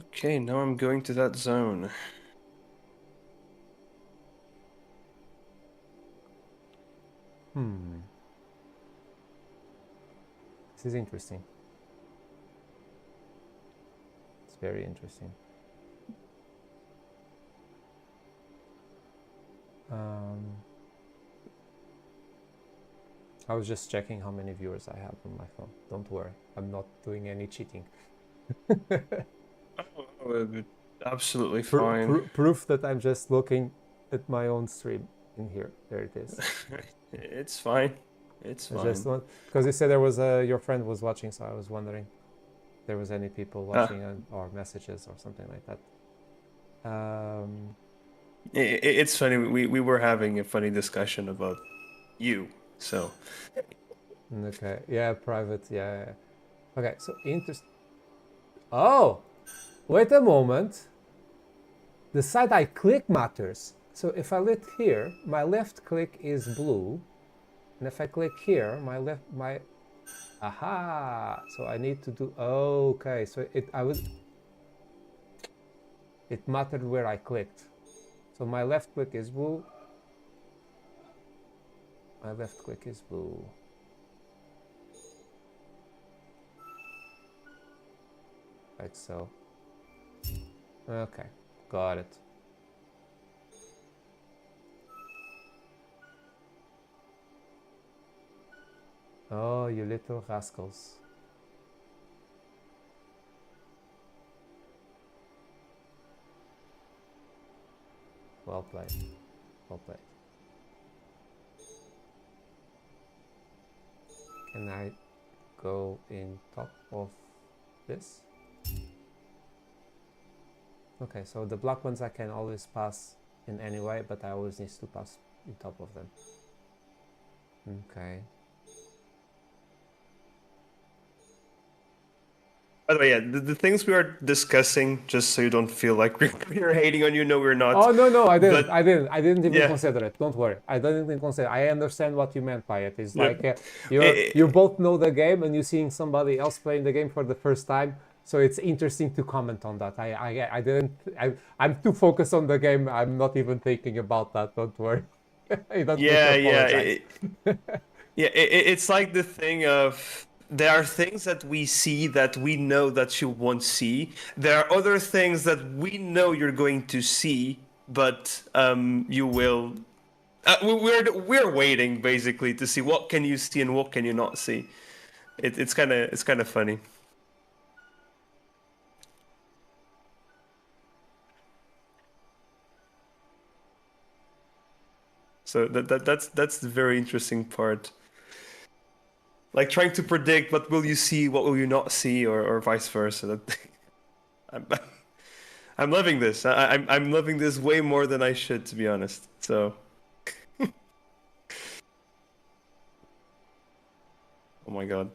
S2: Okay, now I'm going to that zone.
S1: This is interesting. It's very interesting. I was just checking how many viewers I have on my phone. Don't worry, I'm not doing any cheating.
S2: Absolutely fine.
S1: Proof that I'm just looking at my own stream in here. There it is.
S2: It's fine. It's fine.
S1: Just one, because you said there was your friend was watching, so I was wondering if there was any people watching or messages or something like that.
S2: It's funny. We were having a funny discussion about you. So.
S1: Okay. Yeah. Private. Yeah. Okay. So Oh, wait a moment. The side I click matters. So if I lit here, my left click is blue, and if I click here, aha. So I need to do. Okay. So it mattered where I clicked. So my left click is blue. My left click is blue. Like so. Okay, got it. Oh, you little rascals. Well played. Well played. Can I go in top of this? Okay, so the black ones I can always pass in any way, but I always need to pass in top of them. Okay.
S2: By the way, yeah, the things we are discussing, just so you don't feel like we're hating on you. No, we're not.
S1: Oh no, I didn't.
S2: But,
S1: I didn't even
S2: yeah.
S1: consider it. Don't worry. I didn't even consider. I understand what you meant by it. It's like you both know the game and you're seeing somebody else playing the game for the first time. So it's interesting to comment on that. I didn't. I'm too focused on the game. I'm not even thinking about that. Don't worry. You don't need to apologize.
S2: It's like the thing of. There are things that we see that we know that you won't see. There are other things that we know you're going to see, but you will. We're waiting basically to see what can you see and what can you not see. It's kind of funny. So that's the very interesting part. Like trying to predict what will you see, what will you not see, or vice versa. I'm loving this. I'm loving this way more than I should, to be honest. So. Oh my god.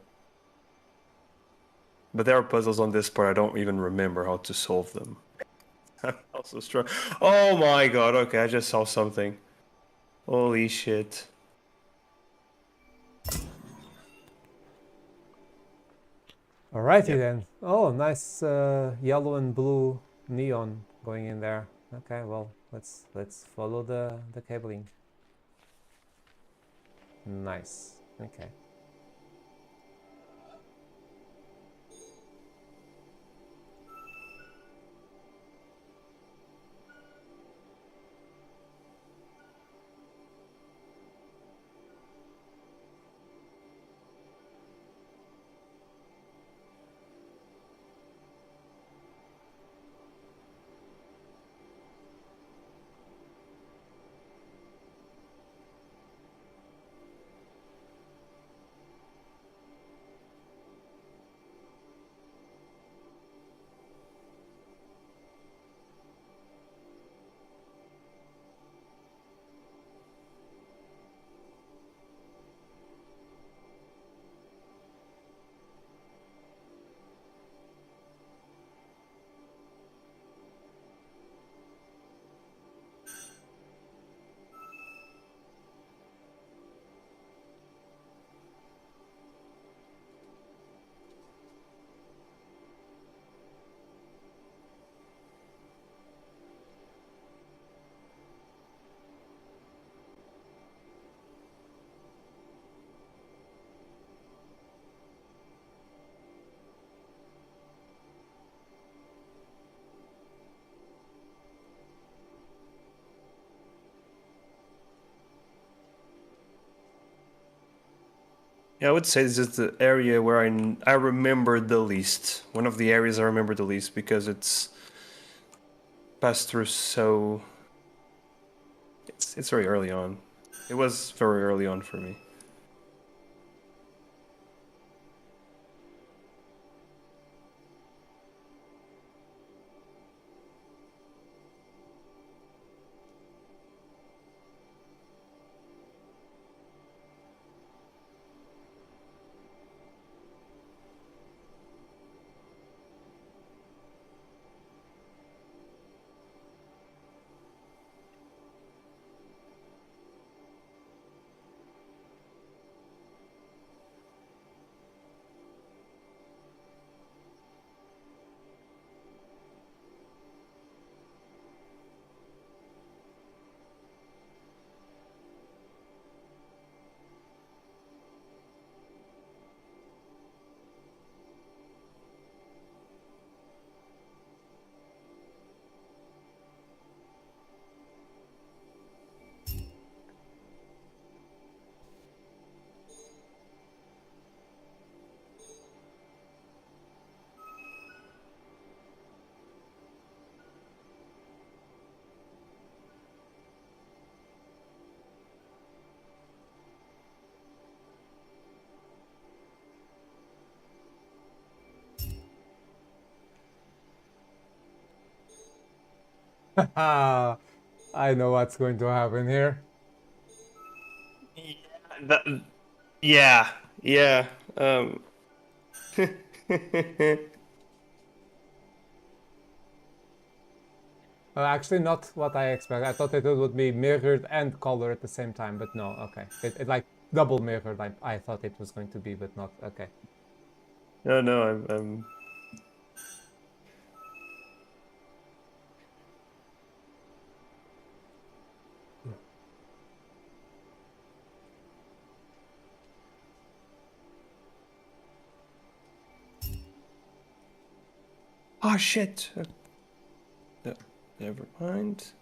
S2: But there are puzzles on this part I don't even remember how to solve them. I'm also strong. Oh my god. Okay, I just saw something. Holy shit.
S1: Alrighty
S2: Yep.
S1: then. Oh, nice yellow and blue neon going in there. Okay, well, let's follow the cabling. Nice. Okay.
S2: Yeah, I would say this is the area where I remember the least. One of the areas I remember the least because it's passed through so. It's very early on. It was very early on for me.
S1: I know what's going to happen here.
S2: That, yeah, yeah.
S1: Actually, not what I expected. I thought it would be mirrored and color at the same time, but no. Okay, it like double mirrored. I thought it was going to be, but not. Okay.
S2: No, no, I'm. Oh shit. No, never mind.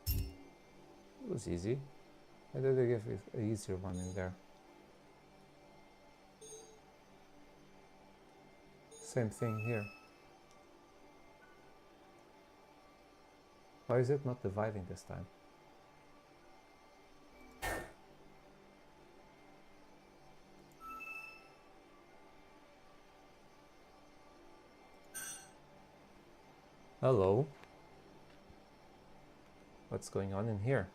S1: It was easy. I did give it an easier one in there. Same thing here. Why is it not dividing this time? Hello. What's going on in here?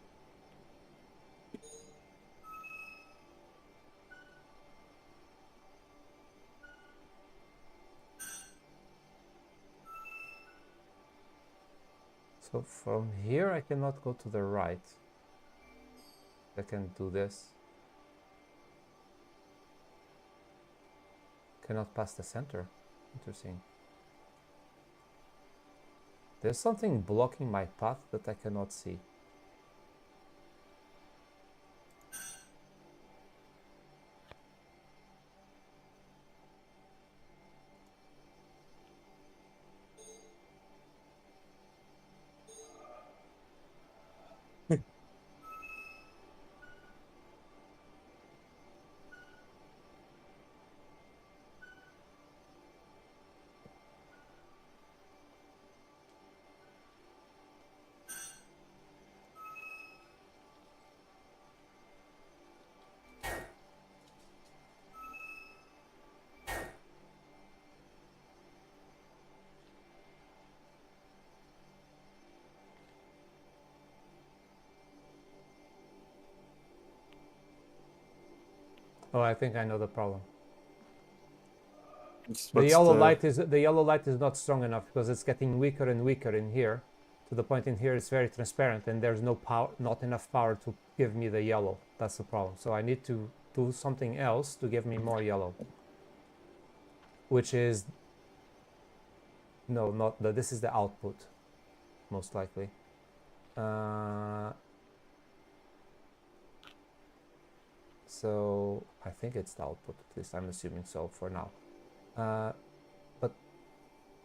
S1: So from here I cannot go to the right. I can do this. Cannot pass the center. Interesting. There's something blocking my path that I cannot see. Oh, I think I know the problem. The yellow light is not strong enough because it's getting weaker and weaker in here, to the point in here it's very transparent and there's no power, not enough power to give me the yellow. That's the problem. So I need to do something else to give me more yellow, which is no, not the. This is the output, most likely. So I think it's the output. At least I'm assuming so for now. But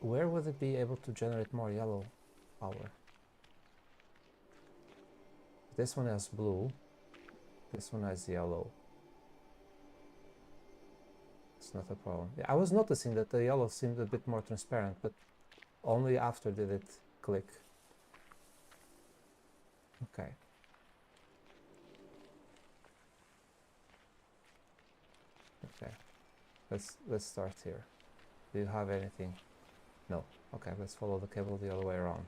S1: where would it be able to generate more yellow power? This one has blue. This one has yellow. It's not a problem. Yeah, I was noticing that the yellow seemed a bit more transparent, but only after did it click. Okay. Okay. Let's start here. Do you have anything? No. Okay, let's follow the cable the other way around.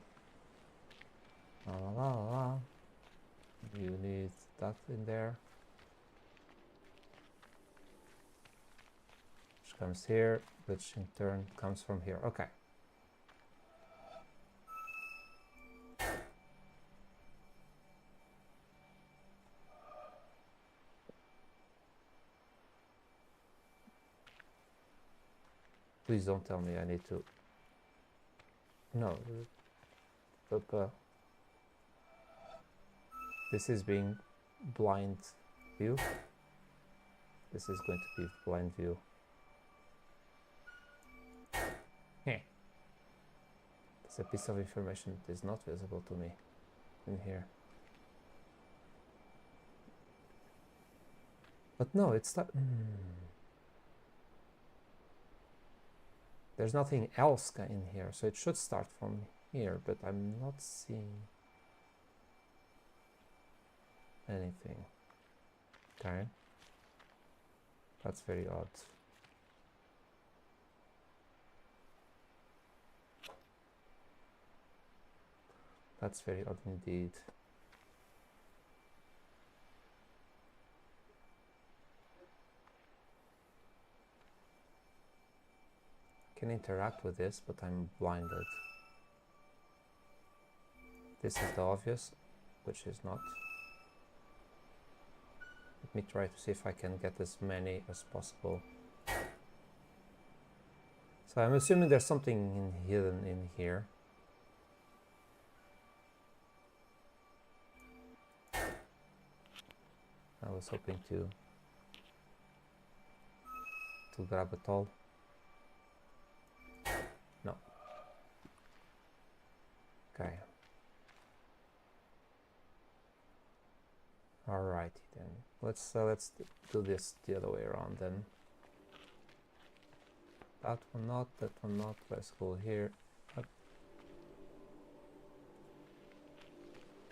S1: La la la la. You need that in there. Which comes here, which in turn comes from here. Okay. Please don't tell me I need to... No. This is being blind view. This is going to be blind view. It's a piece of information that is not visible to me in here. But no, it's not... There's nothing else in here, so it should start from here, but I'm not seeing anything. Okay. That's very odd. That's very odd indeed. Can interact with this, but I'm blinded. This is the obvious, which is not. Let me try to see if I can get as many as possible. So I'm assuming there's something hidden in here. I was hoping to grab it all. No. Okay. Alrighty then. Let's do this the other way around then. That one not, that one not. Let's go here. Up.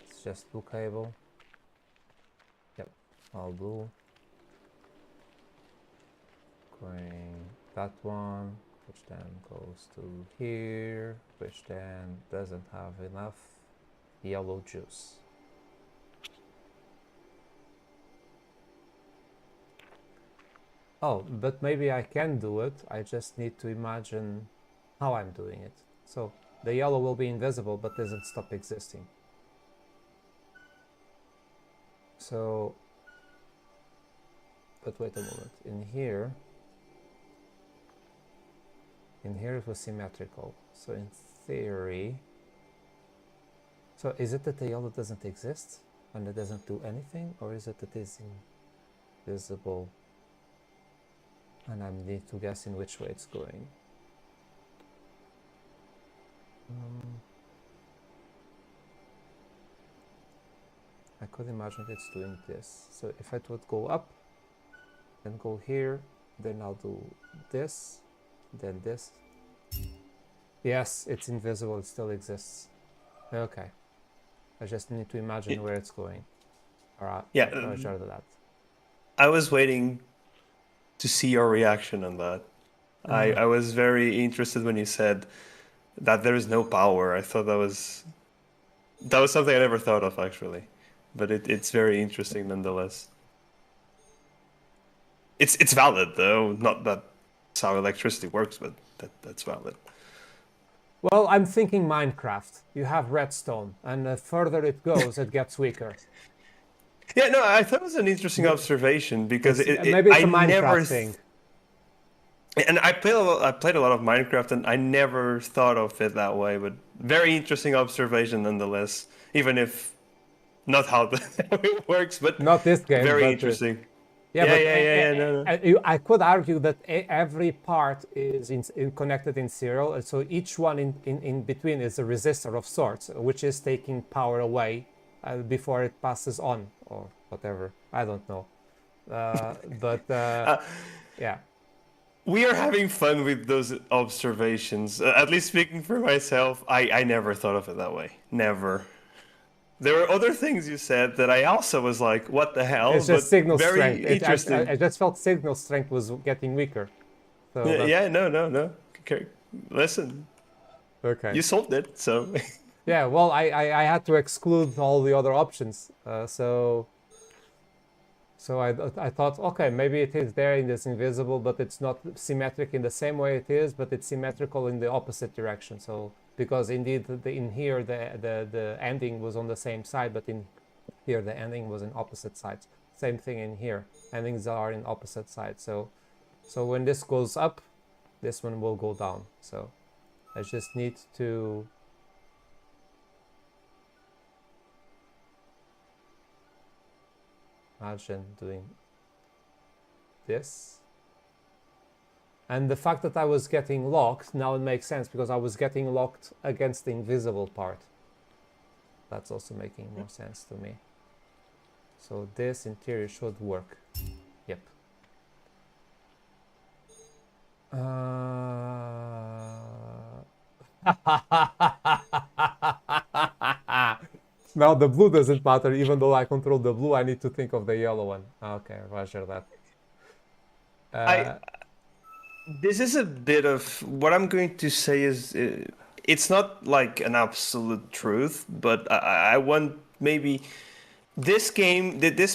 S1: It's just blue cable. Yep, all blue. Going that one, which then goes to here, which then doesn't have enough yellow juice. Oh, but maybe I can do it. I just need to imagine how I'm doing it. So the yellow will be invisible but doesn't stop existing. So, but wait a moment. In here it was symmetrical. So in theory, so is it that the yellow doesn't exist and it doesn't do anything, or is it that it's invisible and I need to guess in which way it's going? I could imagine it's doing this. So if I would go up, then go here, then I'll do this, then this. Yes, it's invisible, it still exists. Okay. I just need to imagine where it's going. Alright,
S2: Yeah,
S1: Roger that.
S2: I was waiting to see your reaction on that. I was very interested when you said that there is no power. I thought that was something I never thought of actually, but it's very interesting nonetheless. It's valid though. Not that that's how electricity works, but that's valid.
S1: Well, I'm thinking Minecraft. You have redstone, and the further it goes, it gets weaker.
S2: Yeah, no, I thought it was an interesting observation because
S1: Maybe it's
S2: I
S1: a Minecraft
S2: never
S1: thing.
S2: And I played a lot of Minecraft, and I never thought of it that way. But very interesting observation nonetheless, even if not how it works, but
S1: Not this game.
S2: very
S1: but,
S2: interesting.
S1: Yeah,
S2: Yeah,
S1: but
S2: yeah, no.
S1: I could argue that every part is connected in serial, and so each one in between is a resistor of sorts, which is taking power away before it passes on, or whatever. I don't know. Yeah.
S2: We are having fun with those observations. At least speaking for myself, I never thought of it that way. Never. There were other things you said that I also was like, what the hell?
S1: It's just signal
S2: very
S1: strength.
S2: interesting.
S1: I just felt signal strength was getting weaker. So
S2: Yeah, no. Okay. Listen,
S1: okay.
S2: you solved it, so.
S1: Yeah, well, I had to exclude all the other options. So I thought, okay, maybe it is there in this invisible, but it's not symmetric in the same way it is, but it's symmetrical in the opposite direction. So because indeed in here the ending was on the same side, but in here the ending was in opposite sides. Same thing in here. Endings are in opposite sides. So when this goes up, this one will go down. So I just need to imagine doing this. And the fact that I was getting locked, now it makes sense because I was getting locked against the invisible part. That's also making more sense to me. So this in theory should work. Yep. Now the blue doesn't matter, even though I control the blue, I need to think of the yellow one. Okay, roger that.
S2: This is a bit of what I'm going to say is it's not like an absolute truth, but I want maybe this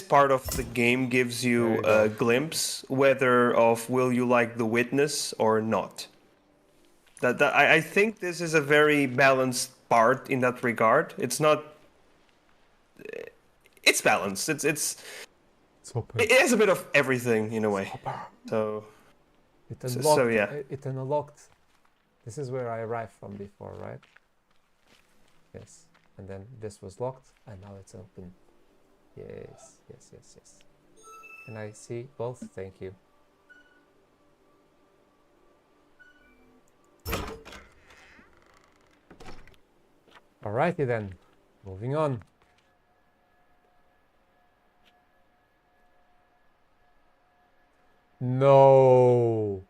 S2: part of the game gives you a glimpse whether of will you like the witness or not. I think this is a very balanced part in that regard. It's not. It's balanced. It has a bit of everything in a way. So.
S1: It unlocked,
S2: yeah.
S1: It unlocked. This is where I arrived from before, right? Yes. And then this was locked, and now it's open. Yes. Can I see both? Thank you. Alrighty then. Moving on. No.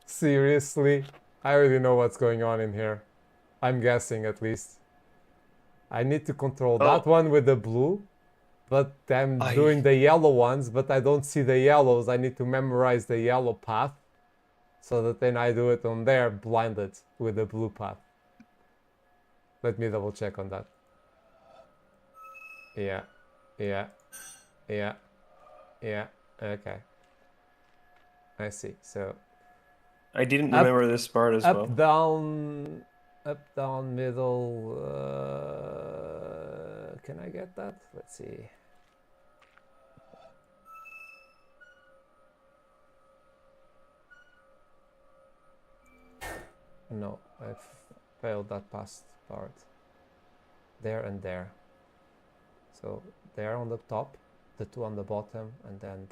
S1: Seriously? I already know what's going on in here. I'm guessing at least. I need to control that one with the blue, but I'm doing the yellow ones, but I don't see the yellows. I need to memorize the yellow path so that then I do it on there blinded with the blue path. Let me double check on that. Yeah. Okay. I see. So
S2: I didn't
S1: Up,
S2: remember this part as well.
S1: up, down, middle. Can I get that? Let's see. No, I've failed that past part. There and there. So there on the top, the two on the bottom, and then.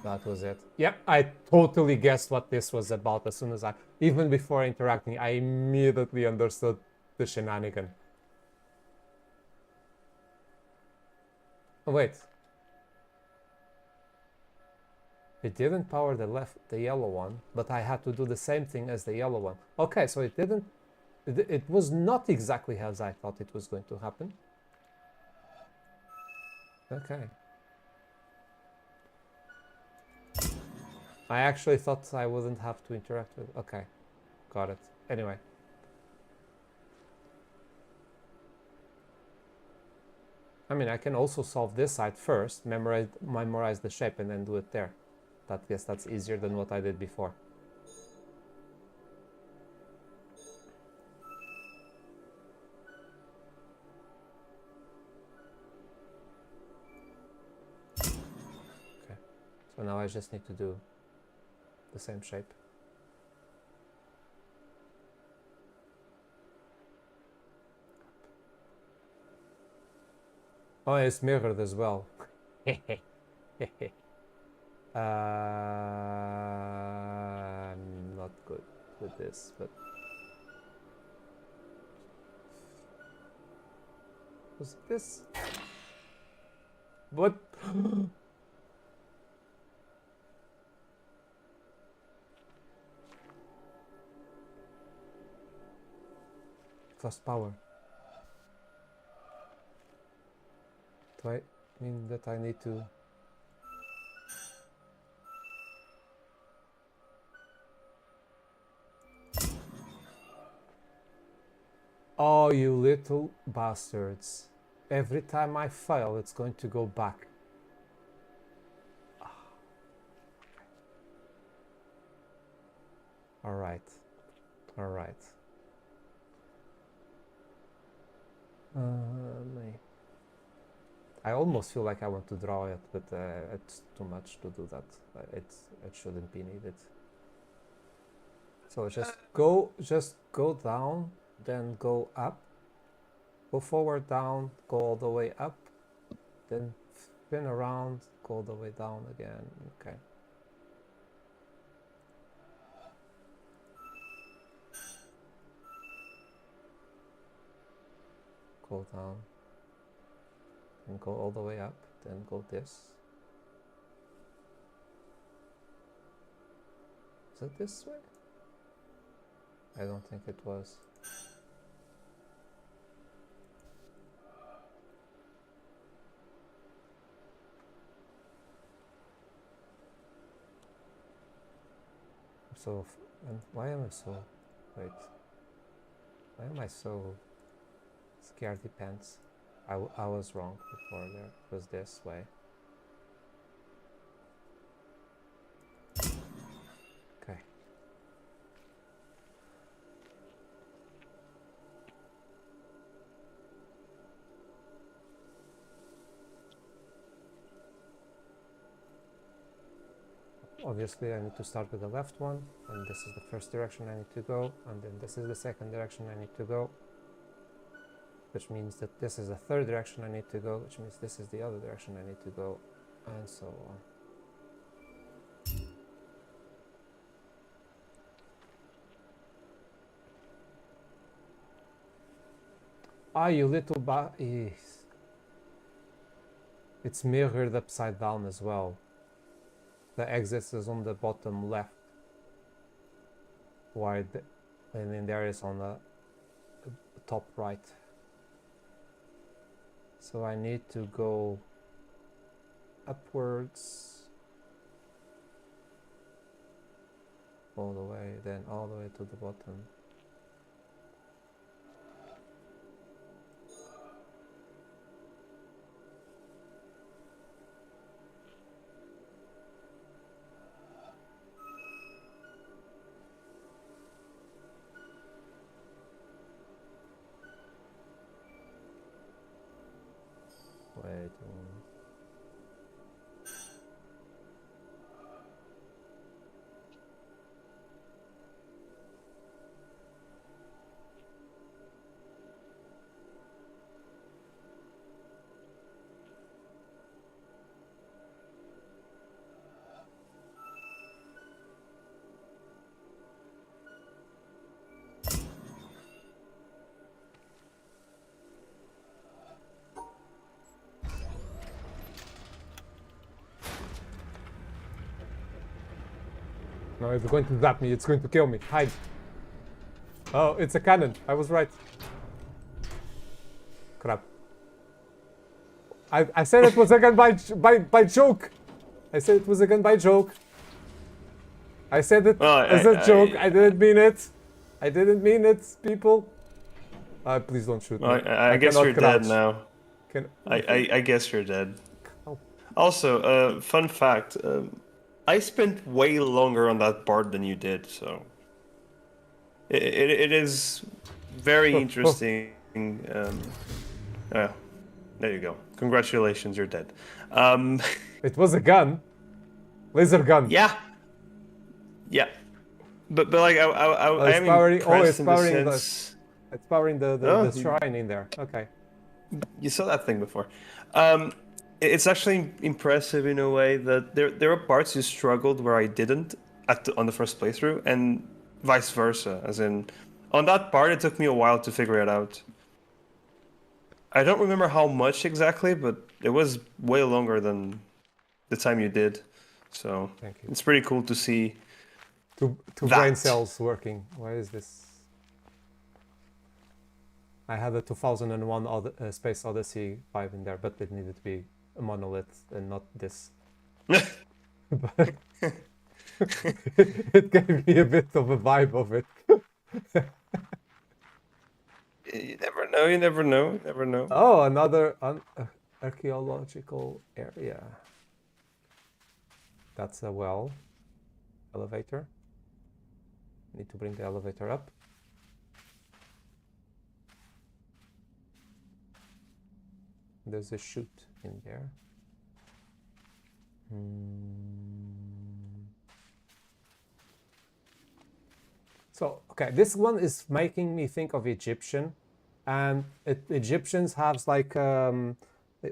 S1: That was it. Yep, I totally guessed what this was about as soon as even before interacting, I immediately understood the shenanigan. Oh, wait. It didn't power the yellow one, but I had to do the same thing as the yellow one. Okay, so it didn't, it was not exactly as I thought it was going to happen. Okay. I actually thought I wouldn't have to interact with, okay, got it. Anyway. I mean, I can also solve this side first, memorize the shape and then do it there. Yes, that's easier than what I did before. Okay, so now I just need to do the same shape. Oh, it's mirrored as well. I'm not good with this, but was this? What? Lost power. Do I mean that I need to? Oh, you little bastards. Every time I fail, it's going to go back. Alright. Alright. I almost feel like I want to draw it, but it's too much to do that. It shouldn't be needed. So just go down, then go up. Go forward, down, go all the way up, then spin around, go all the way down again. Okay. Go down and go all the way up, then go this. Is it this way? I don't think it was. So, and why am I so, wait, why am I so scaredy pants? I was wrong before, there was this way. Okay. Obviously I need to start with the left one, and this is the first direction I need to go, and then this is the second direction I need to go, which means that this is the third direction I need to go, which means this is the other direction I need to go, and so on. Ah, you little It's mirrored upside down as well. The exit is on the bottom left, and then there is on the top right. So I need to go upwards all the way, then all the way to the bottom. Waiting. No, it's going to zap me. It's going to kill me. Hide. Oh, it's a cannon. I was right. Crap. I said it was a gun by joke. I said it was a gun by joke. I said it as a joke. I didn't mean it. I didn't mean it, people. Please don't shoot me.
S2: I guess
S1: cannot
S2: you're
S1: crouch.
S2: dead now. I guess you're dead.
S1: Oh.
S2: Also, fun fact. I spent way longer on that part than you did, so... It is very interesting. Yeah, there you go. Congratulations, you're dead.
S1: It was a gun. Laser gun.
S2: Yeah. Yeah. But like, I am impressed in the sense...
S1: It's powering the shrine in there. Okay.
S2: You saw that thing before. It's actually impressive in a way that there are parts you struggled where I didn't on the first playthrough, and vice versa. As in, on that part, it took me a while to figure it out. I don't remember how much exactly, but it was way longer than the time you did. So
S1: Thank you.
S2: It's pretty cool to see.
S1: Two
S2: that.
S1: brain cells working. Why is this? I had a 2001 Space Odyssey vibe in there, but it needed to be a monolith and not this. But it gave me a bit of a vibe of it.
S2: You never know. You never know. You never know.
S1: Oh, another archaeological area. That's a well. Elevator. Need to bring the elevator up. There's a chute in there. So, okay, this one is making me think of Egyptian, and Egyptians have like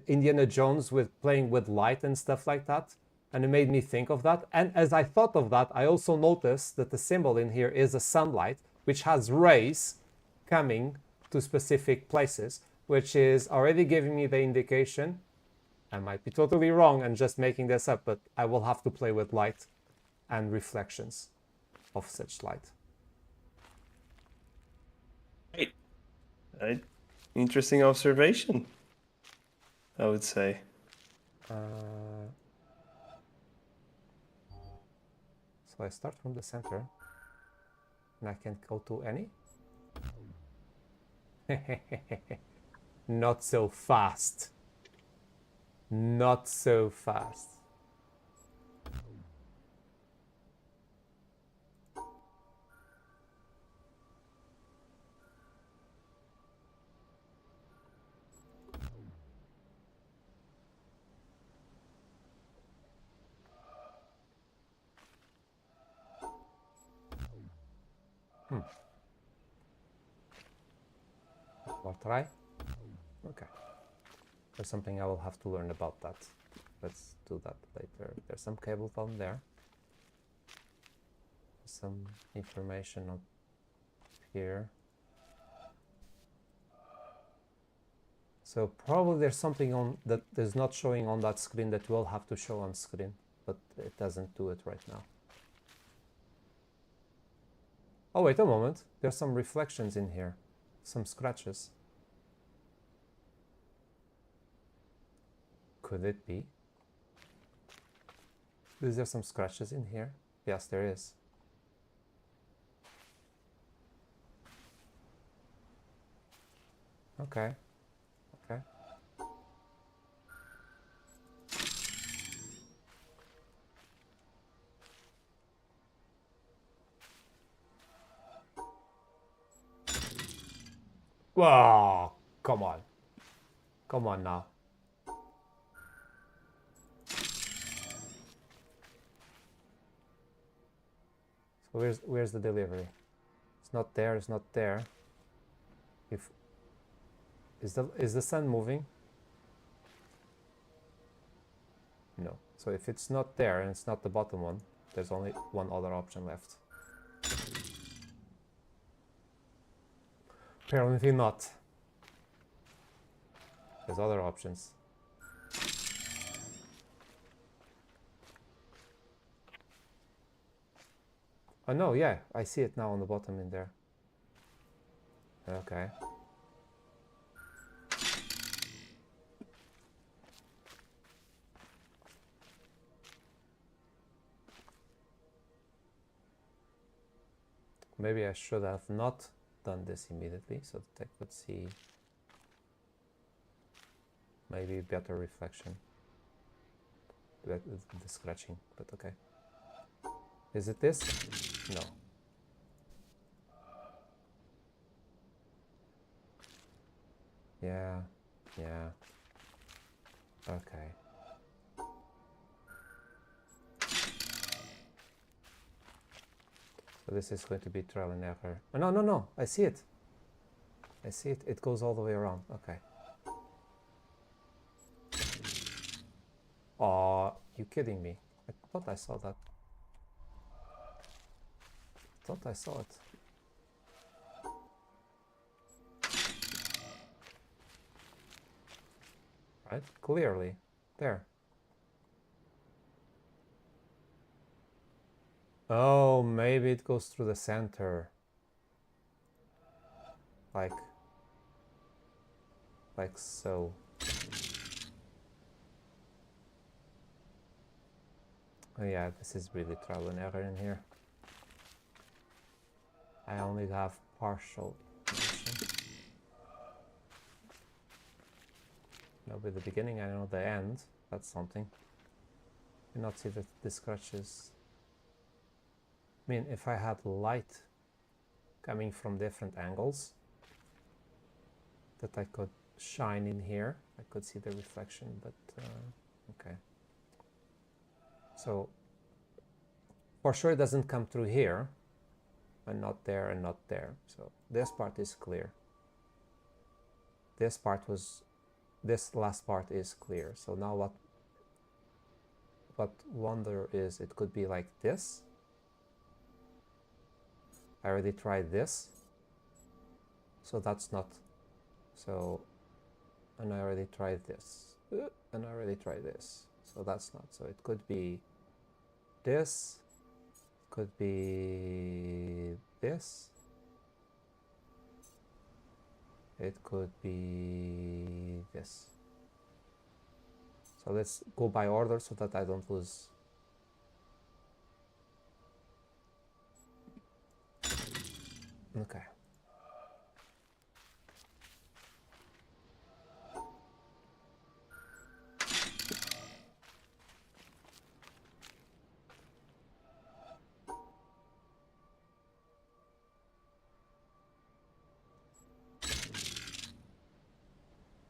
S1: Indiana Jones with playing with light and stuff like that, and it made me think of that. And as I thought of that, I also noticed that the symbol in here is a sunlight, which has rays coming to specific places, which is already giving me the indication. I might be totally wrong and just making this up, but I will have to play with light and reflections of such light.
S2: Right. Interesting observation, I would say.
S1: So I start from the center, and I can go to any? Not so fast. Not so fast. I'll try. Okay. There's something I will have to learn about that. Let's do that later. There's some cable down there. Some information up here. So probably there's something on that is not showing on that screen that will have to show on screen, but it doesn't do it right now. Oh, wait a moment. There's some reflections in here. Some scratches. Could it be? Is there some scratches in here? Yes, there is. Okay. Okay. Oh, come on. Come on now. Where's the delivery? It's not there. It's not there. If is the sun moving? No. So if it's not there and it's not the bottom one, there's only one other option left. Apparently not. There's other options. Oh no, yeah, I see it now on the bottom in there. Okay. Maybe I should have not done this immediately so that I could see maybe better reflection. The scratching, but okay. Is it this? No. Yeah, yeah. Okay. So this is going to be trial and error. Oh, no, no, no, I see it. I see it. It goes all the way around. Okay. Oh, you kidding me? I thought I saw that. I thought I saw it. Right? Clearly. There. Oh, maybe it goes through the center. Like so. Oh yeah, this is really trial and error in here. I only have partial information. No, with the beginning I know the end. That's something. You not see the scratches. I mean, if I had light coming from different angles that I could shine in here, I could see the reflection, but okay. So for sure it doesn't come through here, and not there and not there. So this part is clear. This last part is clear. So now what wonder is, it could be like this. I already tried this, so that's not. So, and I already tried this, and I already tried this, so that's not. So it could be this, could be this, it could be this. So let's go by order so that I don't lose. Okay.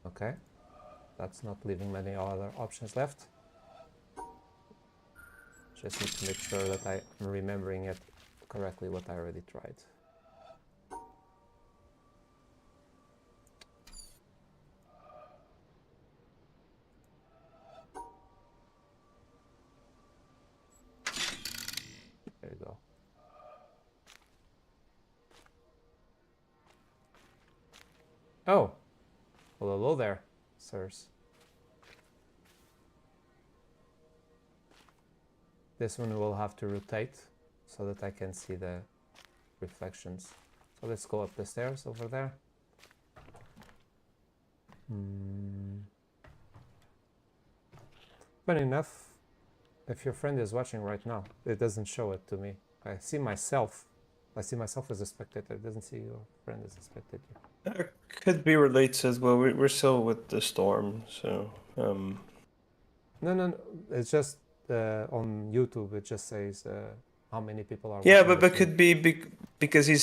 S1: Okay, that's not leaving many other options left. Just need to make sure that I'm remembering it correctly, what I already tried. There you go. Oh, well, hello there, sirs. This one will have to rotate so that I can see the reflections. So let's go up the stairs over there. Funny enough, if your friend is watching right now, it doesn't show it to me. I see myself as a spectator. It doesn't see your friend as a spectator.
S2: Could be related. Well, we're still with the storm, so.
S1: No. It's just on YouTube. It just says how many people are.
S2: Yeah,
S1: watching
S2: but could be because he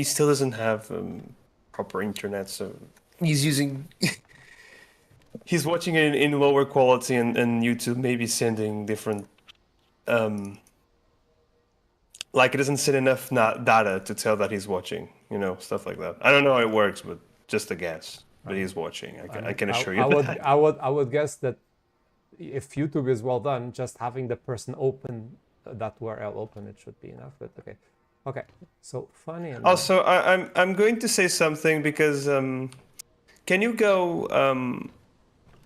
S2: still doesn't have proper internet, so he's using. He's watching it in lower quality, and YouTube maybe sending different like it doesn't send enough data to tell that he's watching, stuff like that. I don't know how it works, but just a guess. But he's watching. I can assure you that.
S1: I would guess that if YouTube is well done, just having the person open that URL open, it should be enough. But okay. So funny. And
S2: Also, I'm going to say something because can you go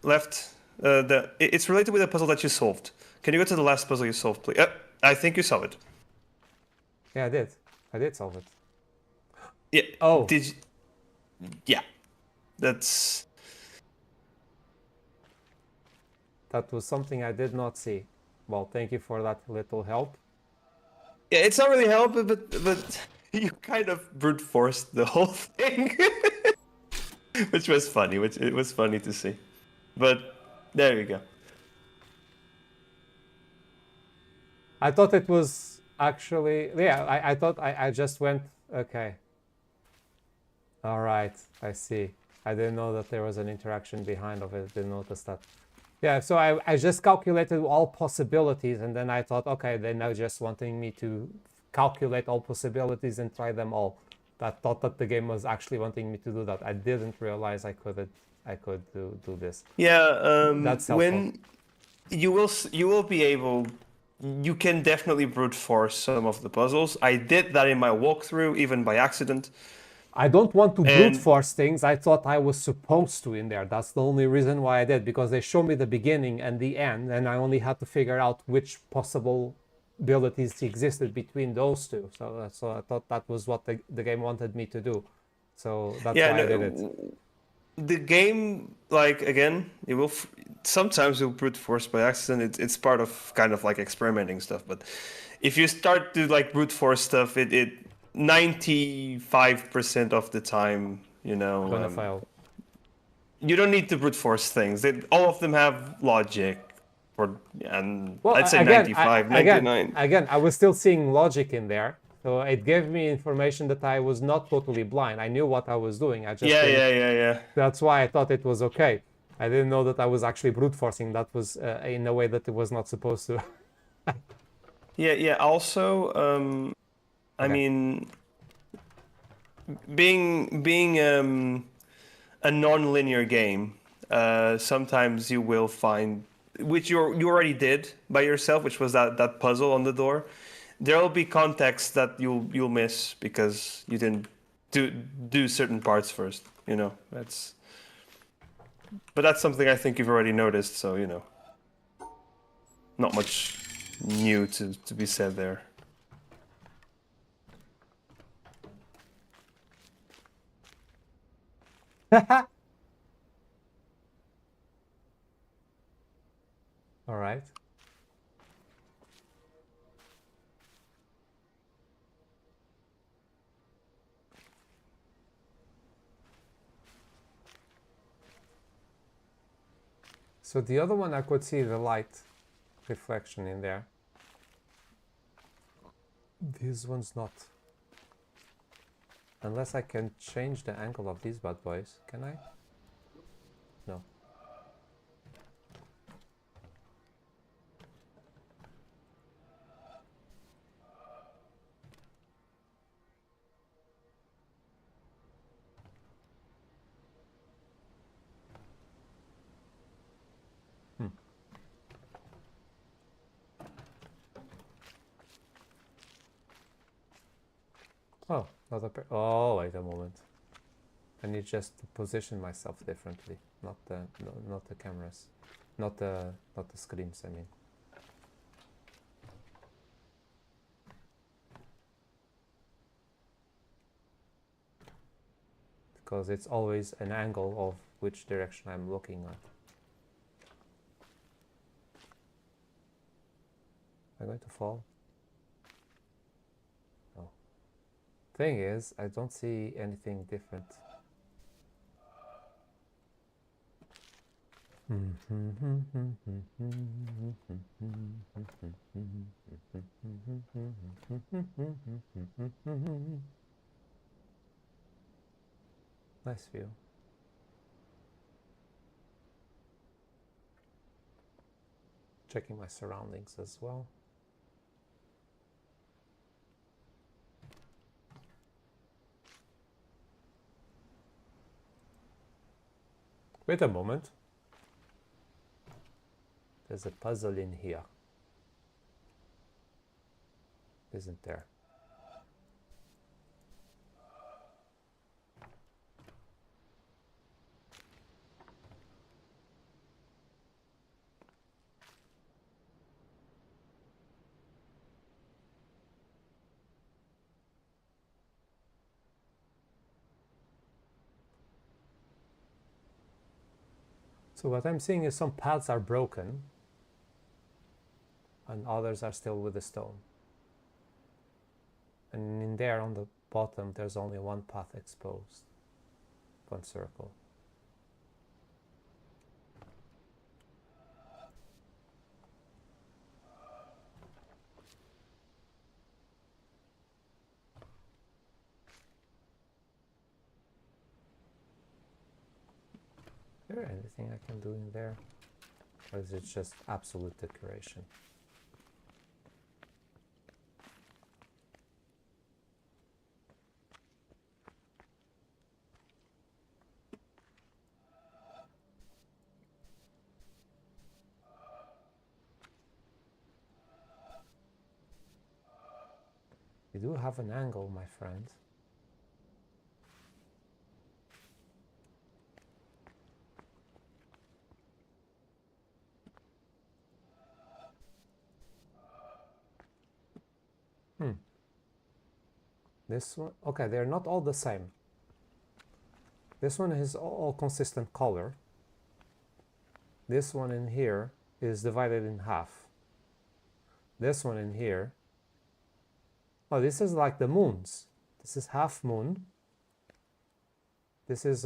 S2: left? It's related with a puzzle that you solved. Can you go to the last puzzle you solved, please? I think you solved it.
S1: yeah, I did solve it.
S2: Yeah.
S1: Oh.
S2: Did you? Yeah. That's.
S1: That was something I did not see. Well, thank you for that little help.
S2: Yeah, it's not really helping, but you kind of brute forced the whole thing, which was funny. Which it was funny to see, but there you go.
S1: I thought it was actually, yeah, I thought I just went, okay. All right, I see. I didn't know that there was an interaction behind of it. Didn't notice that. Yeah, so I just calculated all possibilities, and then I thought, okay, they're now just wanting me to calculate all possibilities and try them all. I thought that the game was actually wanting me to do that. I didn't realize I could do this.
S2: Yeah,
S1: That's helpful.
S2: when you will be able. You can definitely brute force some of the puzzles. I did that in my walkthrough, even by accident.
S1: I don't want to brute
S2: And-
S1: force things. I thought I was supposed to in there. That's the only reason why I did, because they show me the beginning and the end, and I only had to figure out which possible abilities existed between those two. So I thought that was what the game wanted me to do. So that's why I did it.
S2: The game, like again, it will sometimes you'll brute force by accident. It's part of kind of like experimenting stuff. But if you start to like brute force stuff, it 95% of the time,
S1: Gonna fail.
S2: you don't need to brute force things. All of them have logic. And
S1: Well,
S2: I'd say
S1: again,
S2: 95, 99.
S1: Again, I was still seeing logic in there. So it gave me information that I was not totally blind. I knew what I was doing. I just
S2: Yeah.
S1: That's why I thought it was okay. I didn't know that I was actually brute forcing. That was in a way that it was not supposed to.
S2: Yeah. Also, I
S1: Okay.
S2: mean, being a non-linear game, sometimes you will find, which you already did by yourself, which was that puzzle on the door. There will be context that you'll miss because you didn't do certain parts first. But that's something I think you've already noticed. So not much new to be said there.
S1: All right. So the other one, I could see the light reflection in there. This one's not. Unless I can change the angle of these bad boys. Can I? No. Oh, oh, wait a moment. I need just to position myself differently, not the cameras, not the screens. I mean. Because it's always an angle of which direction I'm looking at. Am I going to fall? No. Thing is, I don't see anything different. Nice view. Checking my surroundings as well. Wait a moment. There's a puzzle in here. Isn't there? So what I'm seeing is some paths are broken and others are still with the stone. And in there on the bottom there's only one path exposed. One circle. Is there anything I can do in there? Or is it just absolute decoration? You do have an angle, my friend. This one, okay, they're not all the same. This one is all consistent color. This one in here is divided in half. This one in here, oh, this is like the moons. This is half moon. This is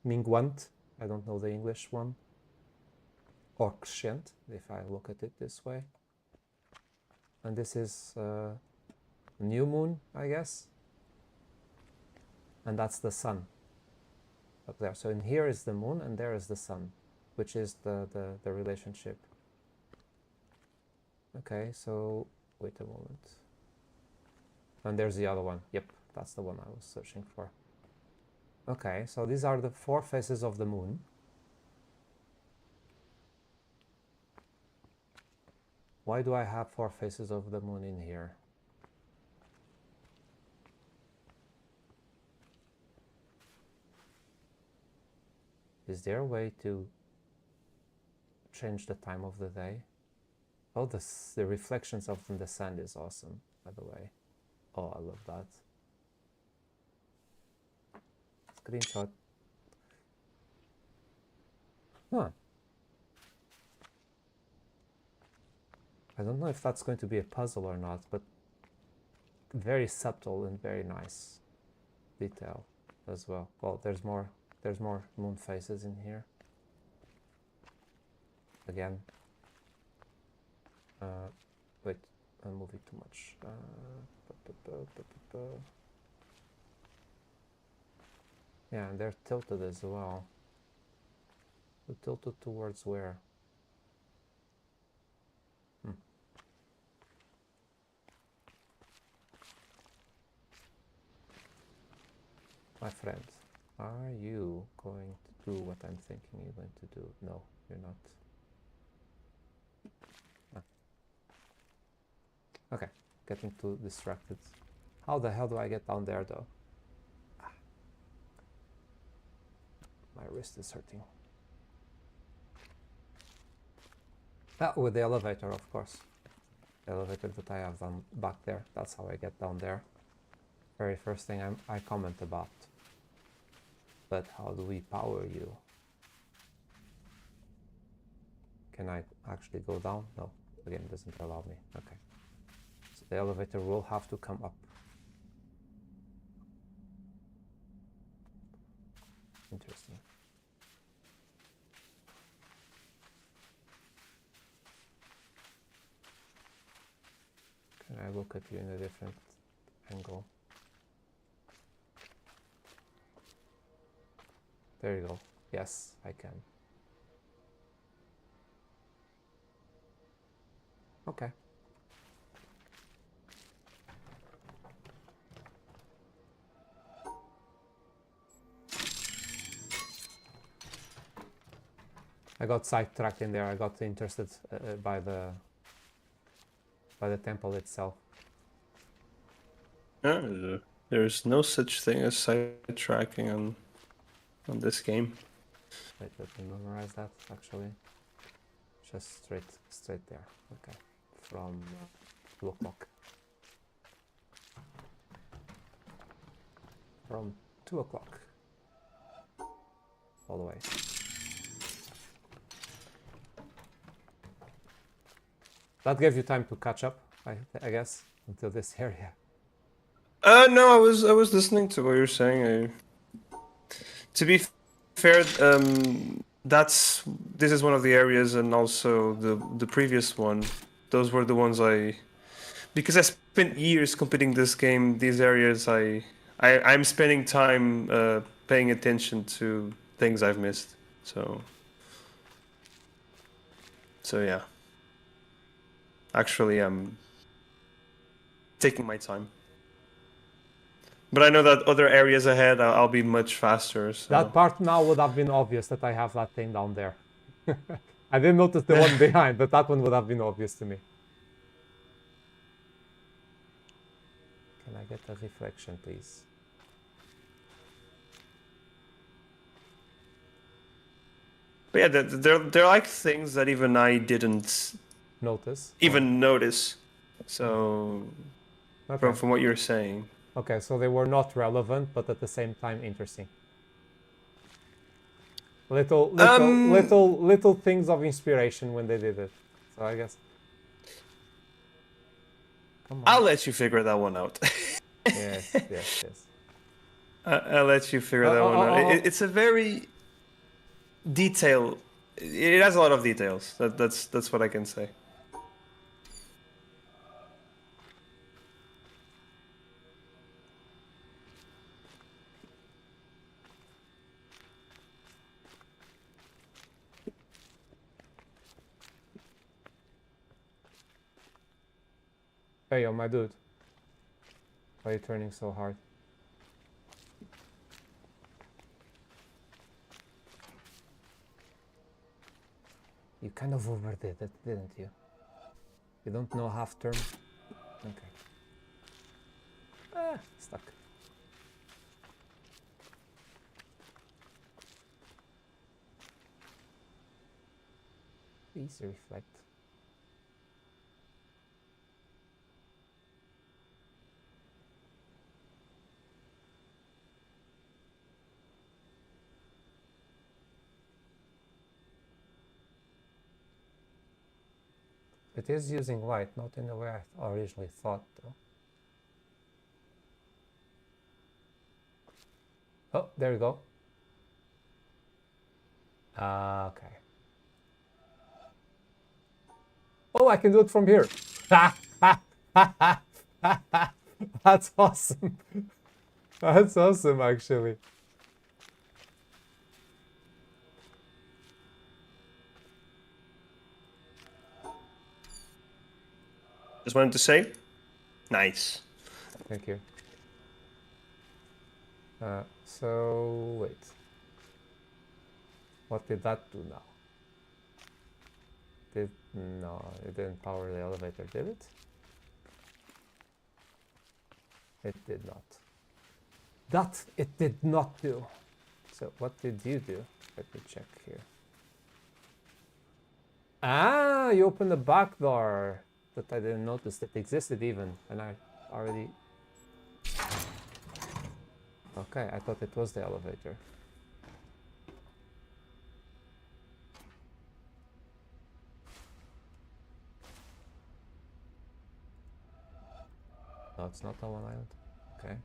S1: Mingwant. I don't know the English one. Orkshent, if I look at it this way. And this is new moon, I guess. And that's the sun up there. So in here is the moon and there is the sun, which is the relationship. Okay, so wait a moment. And there's the other one. Yep, that's the one I was searching for. Okay, so these are the 4 faces of the moon. Why do I have 4 faces of the moon in here? Is there a way to change the time of the day? Oh, the reflections of the sand is awesome, by the way. Oh, I love that. Screenshot. Huh. I don't know if that's going to be a puzzle or not, but very subtle and very nice detail as well. Well, there's more moon faces in here. Again. Wait, I'm moving too much. Yeah, and they're tilted as well. They're tilted towards where? My friend, are you going to do what I'm thinking you're going to do? No, you're not. Ah. Okay, getting too distracted. How the hell do I get down there though? Ah. My wrist is hurting. Ah, with the elevator, of course. The elevator that I have done back there. That's how I get down there. Very first thing I comment about. But how do we power you? Can I actually go down? No, again, it doesn't allow me. Okay. So the elevator will have to come up. Interesting. Can I look at you in a different angle? There you go. Yes, I can. Okay. I got sidetracked in there. I got interested by the temple itself.
S2: There's no such thing as sidetracking on this game.
S1: Wait, let me memorize that actually. Just straight there. Okay, from 2 o'clock. From 2 o'clock. All the way. That gave you time to catch up, I guess, until this area.
S2: No, I was listening to what you're saying. To be fair, this is one of the areas, and also the previous one. Those were the ones because I spent years completing this game. These areas, I'm spending time paying attention to things I've missed. So yeah. Actually, I'm taking my time. But I know that other areas ahead, I'll be much faster. So.
S1: That part now would have been obvious that I have that thing down there. I didn't notice the one behind, but that one would have been obvious to me. Can I get a reflection, please?
S2: But yeah, they're like things that even I didn't
S1: notice.
S2: So,
S1: okay.
S2: from what you're saying.
S1: Okay, so they were not relevant, but at the same time interesting. Little things of inspiration when they did it. So I guess.
S2: Come on. I'll let you figure that one out.
S1: yes.
S2: I'll let you figure that one out. It's a very detailed. It has a lot of details. That's what I can say.
S1: Hey, yo, my dude. Why are you turning so hard? You kind of overdid it, didn't you? You don't know half turn? Okay. Stuck. Please reflect. It is using light, not in the way I originally thought, though. Oh, there you go. Okay. Oh, I can do it from here. That's awesome. That's awesome, actually.
S2: Just wanted to say, nice.
S1: Thank you. So wait. What did that do now? No, it didn't power the elevator, did it? It did not. That it did not do. So what did you do? Let me check here. Ah, you opened the back door that I didn't notice that existed even, and I already... Okay, I thought it was the elevator. No, it's not on one island. Okay.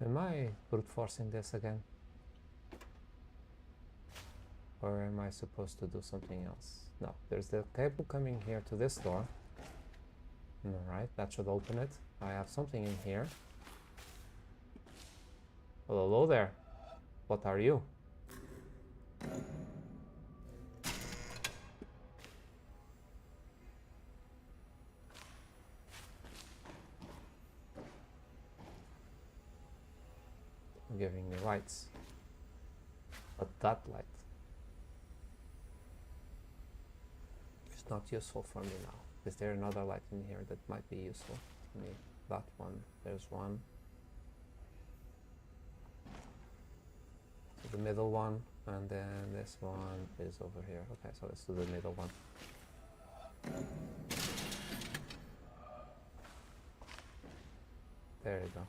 S1: Am I brute forcing this again? Or am I supposed to do something else? No, there's the cable coming here to this door. Alright, that should open it. I have something in here. Well, hello there. What are you? Giving me lights. But that light is not useful for me now. Is there another light in here that might be useful to me? That one. There's one. The middle one, and then this one is over here. Okay, so let's do the middle one. There you go.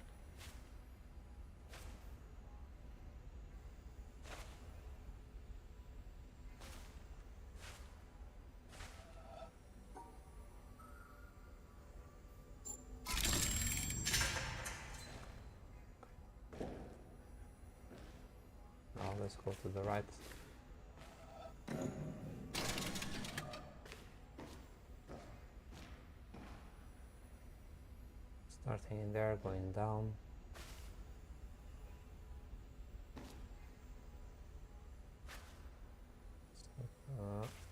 S1: Now let's go to the right. Starting in there, going down.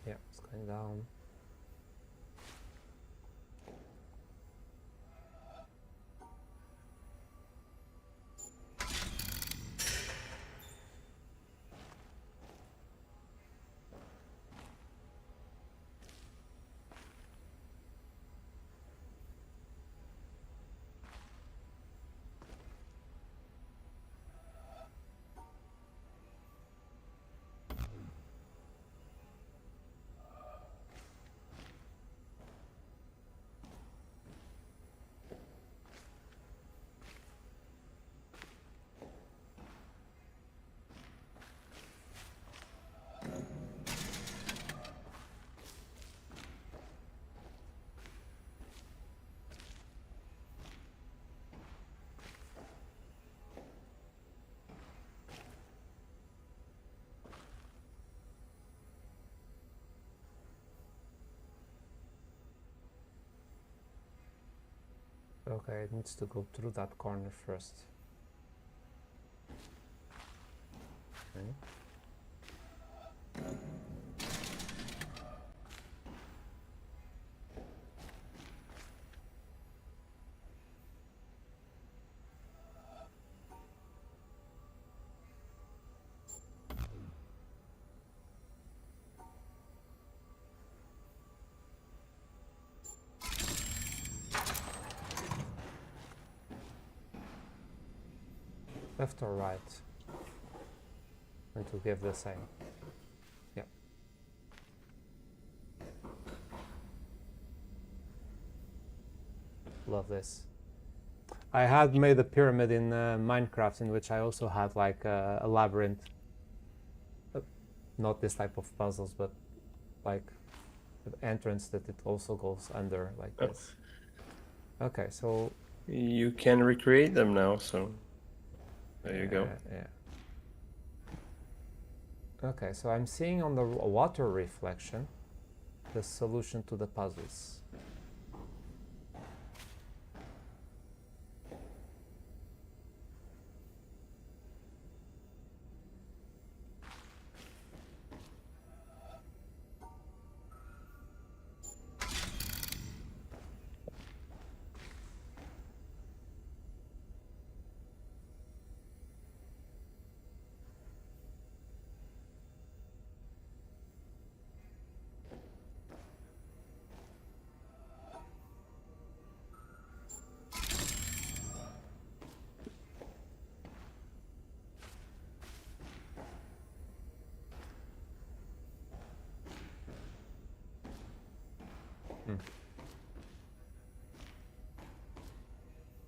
S1: Yeah, it's going down. Okay, it needs to go through that corner first. Okay. Left or right? And to give the same. Yep. Love this. I had made a pyramid in Minecraft in which I also had like a labyrinth. Not this type of puzzles, but like an entrance that it also goes under like this. Okay, so
S2: You can recreate them now, so there you go.
S1: Yeah. Okay, so I'm seeing on the water reflection the solution to the puzzles.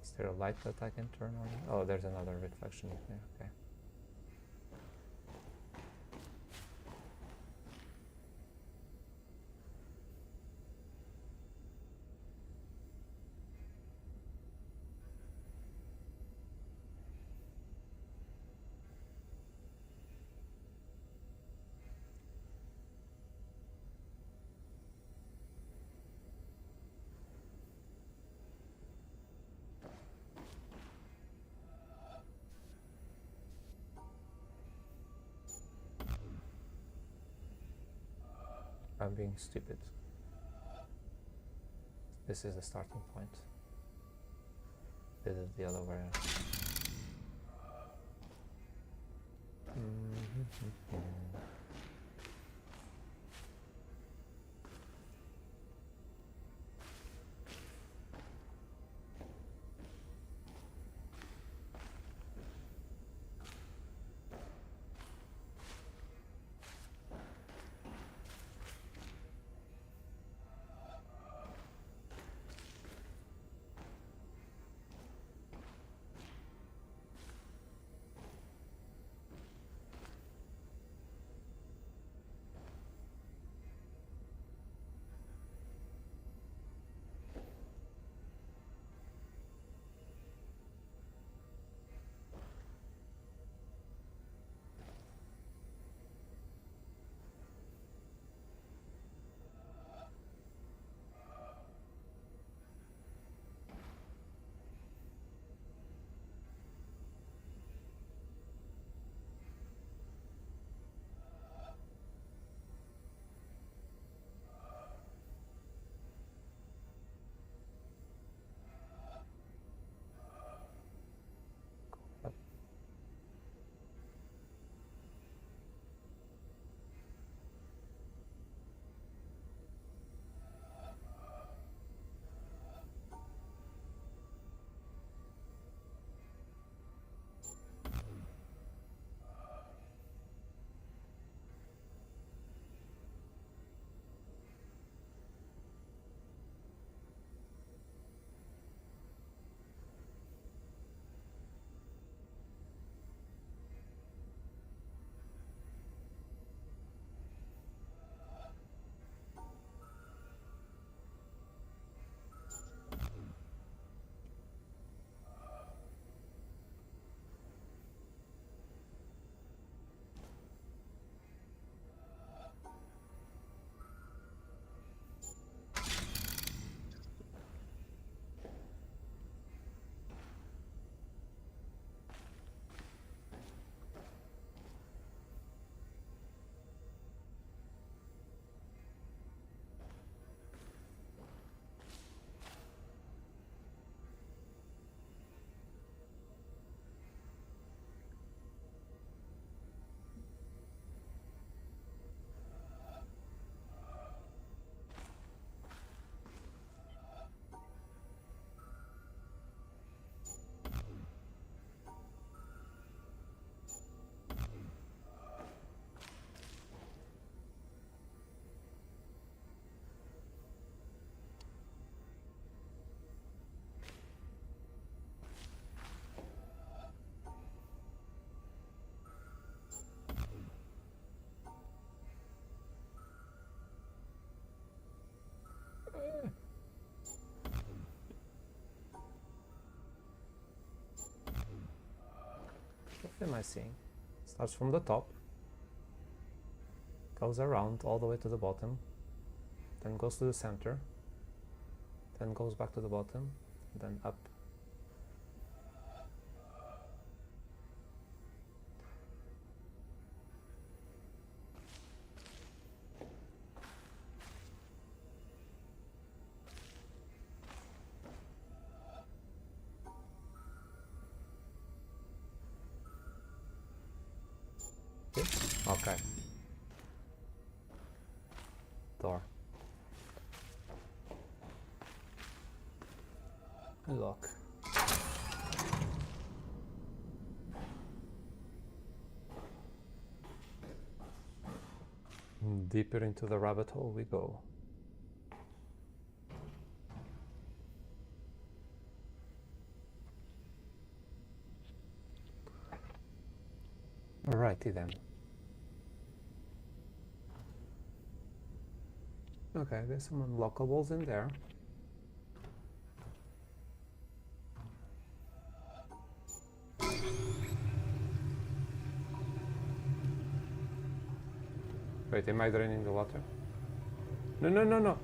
S1: Is there a light that I can turn on? Oh, there's another reflection here. Okay. I'm being stupid. This is the starting point. This is the other way. What am I seeing? Starts from the top, goes around all the way to the bottom, then goes to the center, then goes back to the bottom, then up. Okay. Door. Lock. Deeper into the rabbit hole we go. Alrighty then. Okay, there's some unlockables in there. Wait, am I draining the water? No, no, no, no.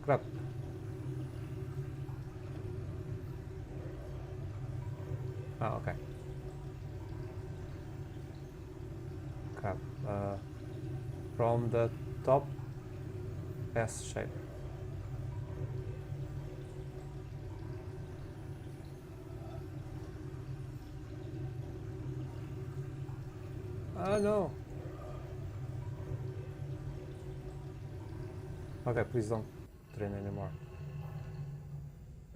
S1: Crap. Oh, okay. from the top S shape. Oh no! Okay, please don't drain anymore.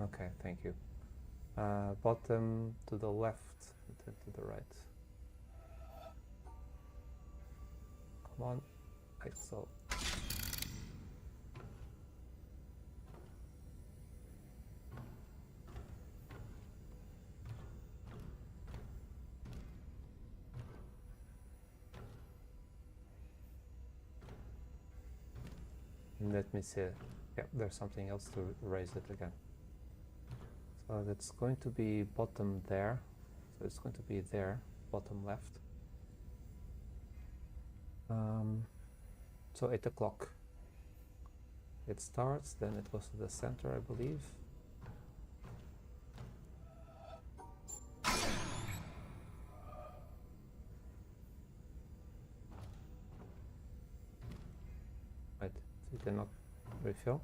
S1: Okay, thank you. Bottom to the left, and then to the right. Come on, like so. Let me see. Yeah, there's something else to raise it again. So that's going to be bottom there. So it's going to be there, bottom left. So 8 o'clock. It starts, then it goes to the center, I believe. Right, so it cannot refill.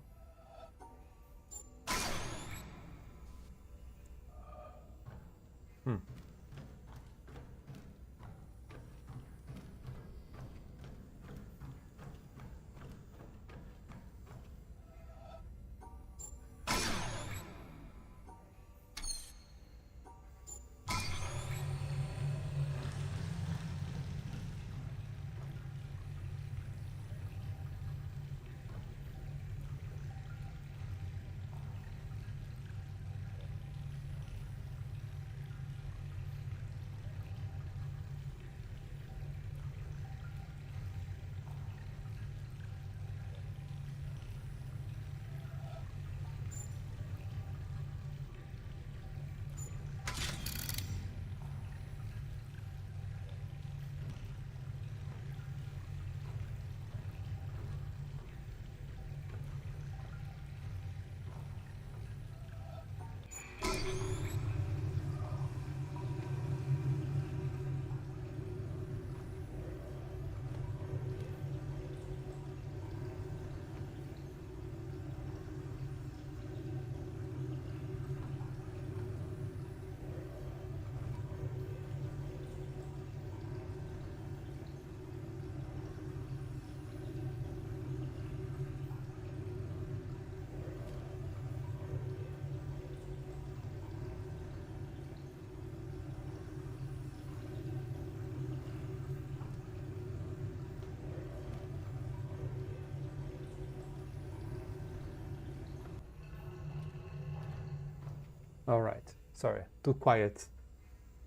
S1: All right, sorry, too quiet.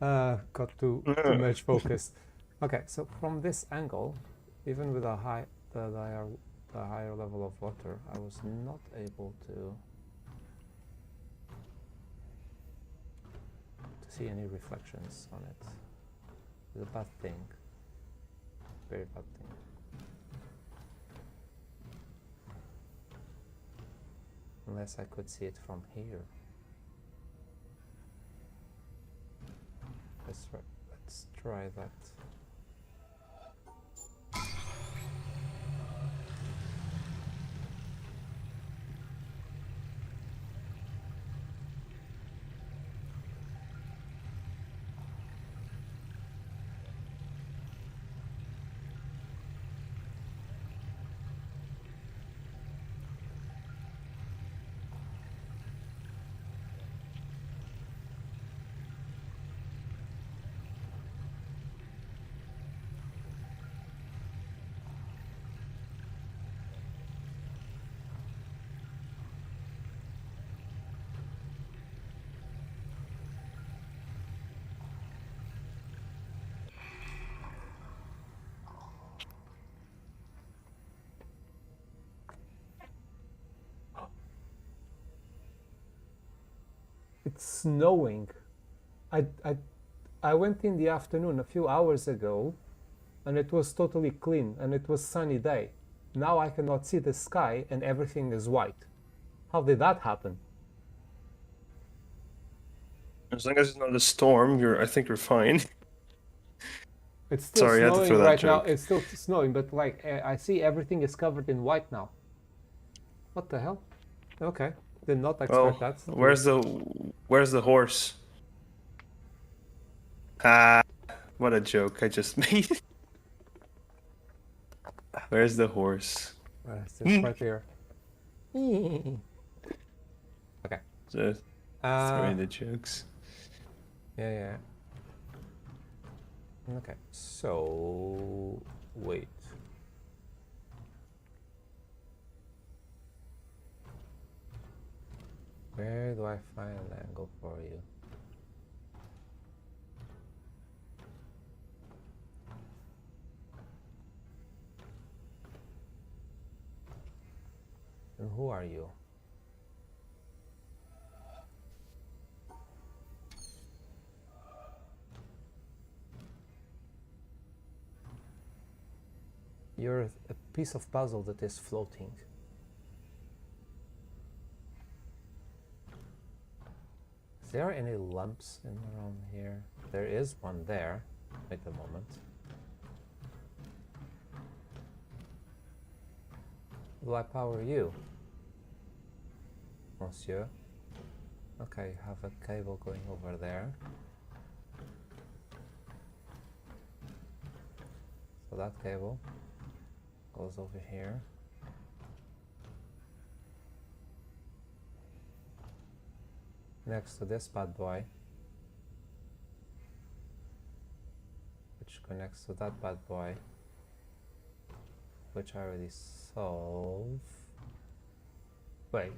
S1: Got too much focus. Okay, so from this angle, even with the higher level of water, I was not able to see any reflections on it. It's a bad thing, very bad thing. Unless I could see it from here. Let's try that. It's snowing. I went in the afternoon a few hours ago and it was totally clean and it was sunny day. Now I cannot see the sky and everything is white. How did that happen?
S2: As long as it's not a storm, I think you're fine.
S1: It's still
S2: Sorry, I had to
S1: snowing
S2: throw that
S1: right now.
S2: joke.
S1: It's still snowing, but like I see everything is covered in white now. What the hell? Okay, did not expect
S2: Well,
S1: that.
S2: where's the horse? Ah, what a joke I just made. Where's the horse?
S1: It's right here. Okay.
S2: Just throwing the jokes.
S1: Yeah. Okay. So wait. Where do I find an angle for you? And who are you? You're a piece of puzzle that is floating. Is there any lumps in around here? There is one there. Wait a moment. Will I power you, monsieur? Okay, you have a cable going over there. So that cable goes over here. Next to this bad boy, which connects to that bad boy, which I already solved. Wait,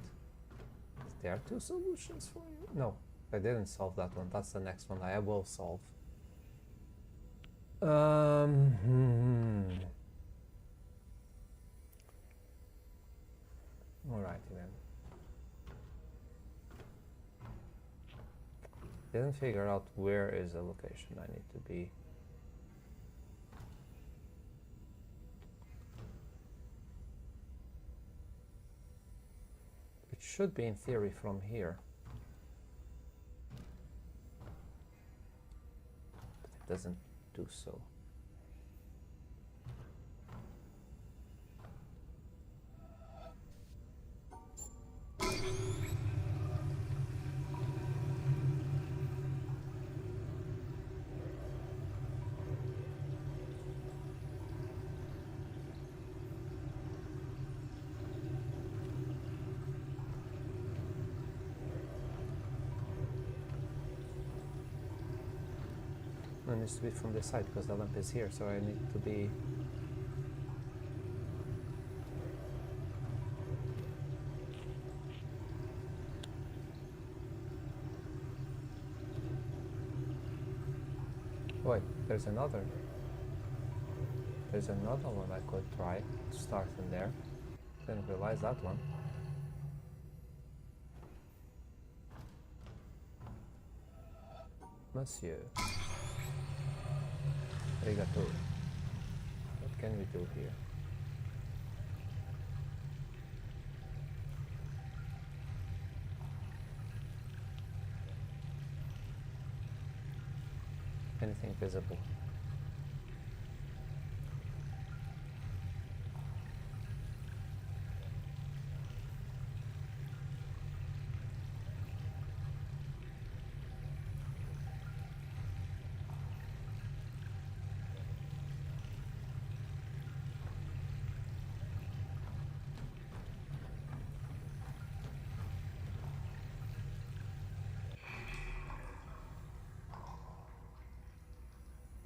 S1: there are two solutions for you? No, I didn't solve that one. That's the next one I will solve. Alrighty then. Didn't figure out where is the location I need to be. It should be in theory from here. But it doesn't do so. It needs to be from this side because the lamp is here, so I need to be... Wait, there's another one I could try to start in there. Didn't realize that one. Monsieur. Arigato. What can we do here? Anything visible?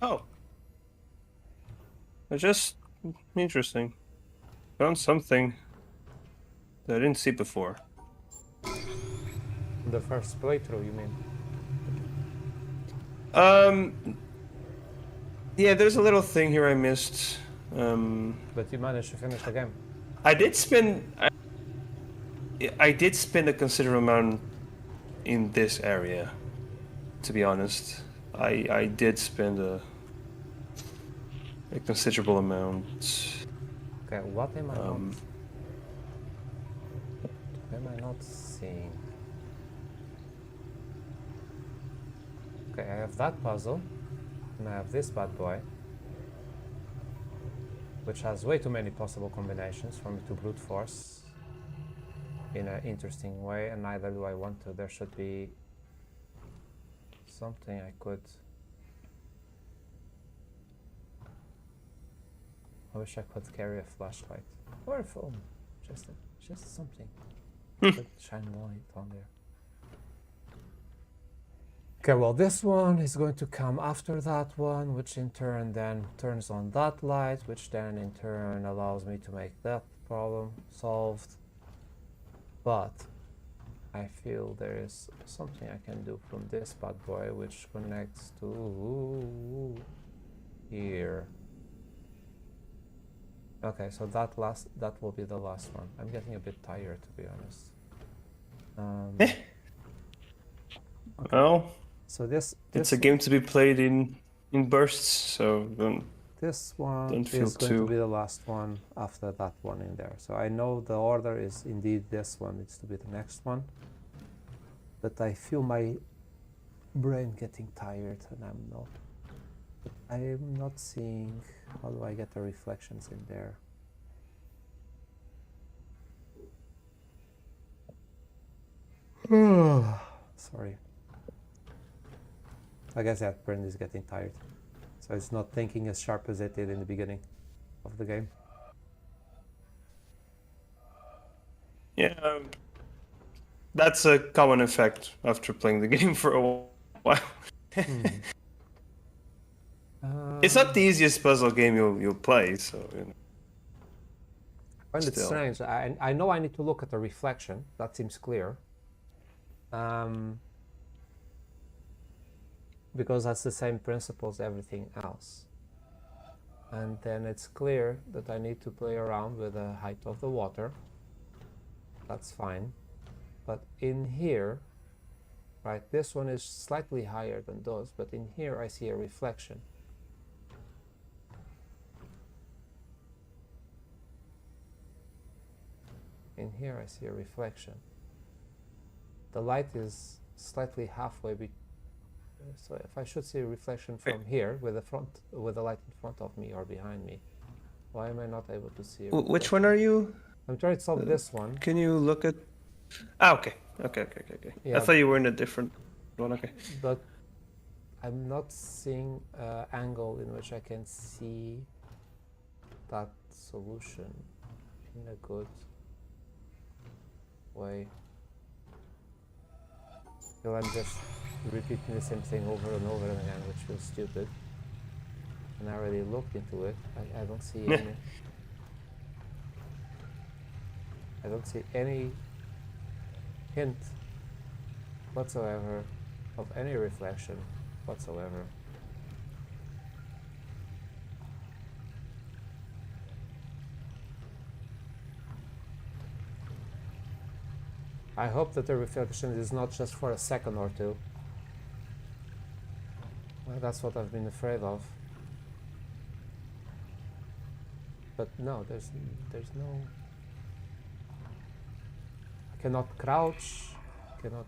S2: Oh. It's just interesting. Found something that I didn't see before.
S1: The first playthrough, you mean?
S2: Yeah, there's a little thing here I missed.
S1: But you managed to finish the game.
S2: I did spend a considerable amount in this area, to be honest. I did spend a considerable amount.
S1: Okay, what am I not seeing? Okay, I have that puzzle, and I have this bad boy. which has way too many possible combinations for me to brute force in an interesting way, and neither do I want to. There should be something I could... I wish I could carry a flashlight or a phone, just something that shine light on there. Okay, well, this one is going to come after that one, which in turn then turns on that light, which then in turn allows me to make that problem solved. But I feel there is something I can do from this bad boy, which connects to here. Okay, so that will be the last one. I'm getting a bit tired, to be honest.
S2: Well,
S1: so this
S2: it's a game to be played in bursts, so
S1: this one
S2: don't feel
S1: is going
S2: too...
S1: to be the last one after that one in there. So I know the order is indeed this one needs to be the next one. But I feel my brain getting tired, and I'm not seeing... How do I get the reflections in there? Sorry. Like I said, brain is getting tired. So it's not thinking as sharp as it did in the beginning of the game.
S2: Yeah, that's a common effect after playing the game for a while. It's not the easiest puzzle game you'll play, so you know.
S1: I find it strange. I know I need to look at the reflection. That seems clear. Because that's the same principle as everything else. And then it's clear that I need to play around with the height of the water. That's fine. But in here, right, this one is slightly higher than those, but in here I see a reflection. In here I see a reflection. The light is slightly halfway so if I should see a reflection from here with the light in front of me or behind me, why am I not able to see it?
S2: Which one are you?
S1: I'm trying to solve this one.
S2: Can you look at... Okay.
S1: Yeah,
S2: I thought you were in a different one, okay.
S1: but I'm not seeing an angle in which I can see that solution in a good way. So I'm just repeating the same thing over and over again, which feels stupid. And I already looked into it. I don't see any... I don't see any hint whatsoever of any reflection whatsoever. I hope that the reflection is not just for a second or two. Well, that's what I've been afraid of. But no, there's no... I cannot crouch, cannot...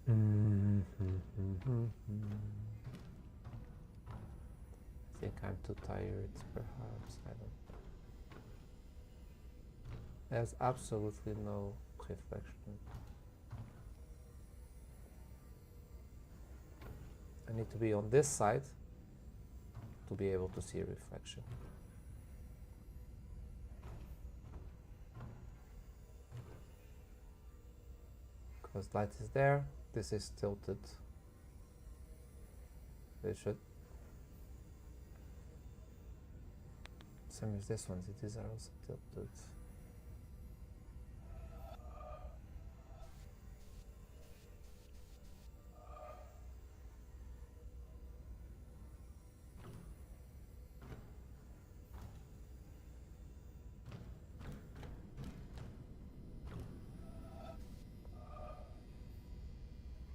S1: I think I'm too tired, perhaps. I don't... There's absolutely no reflection. I need to be on this side to be able to see a reflection. Because light is there, this is tilted. It should... Same as this one, these are also tilted.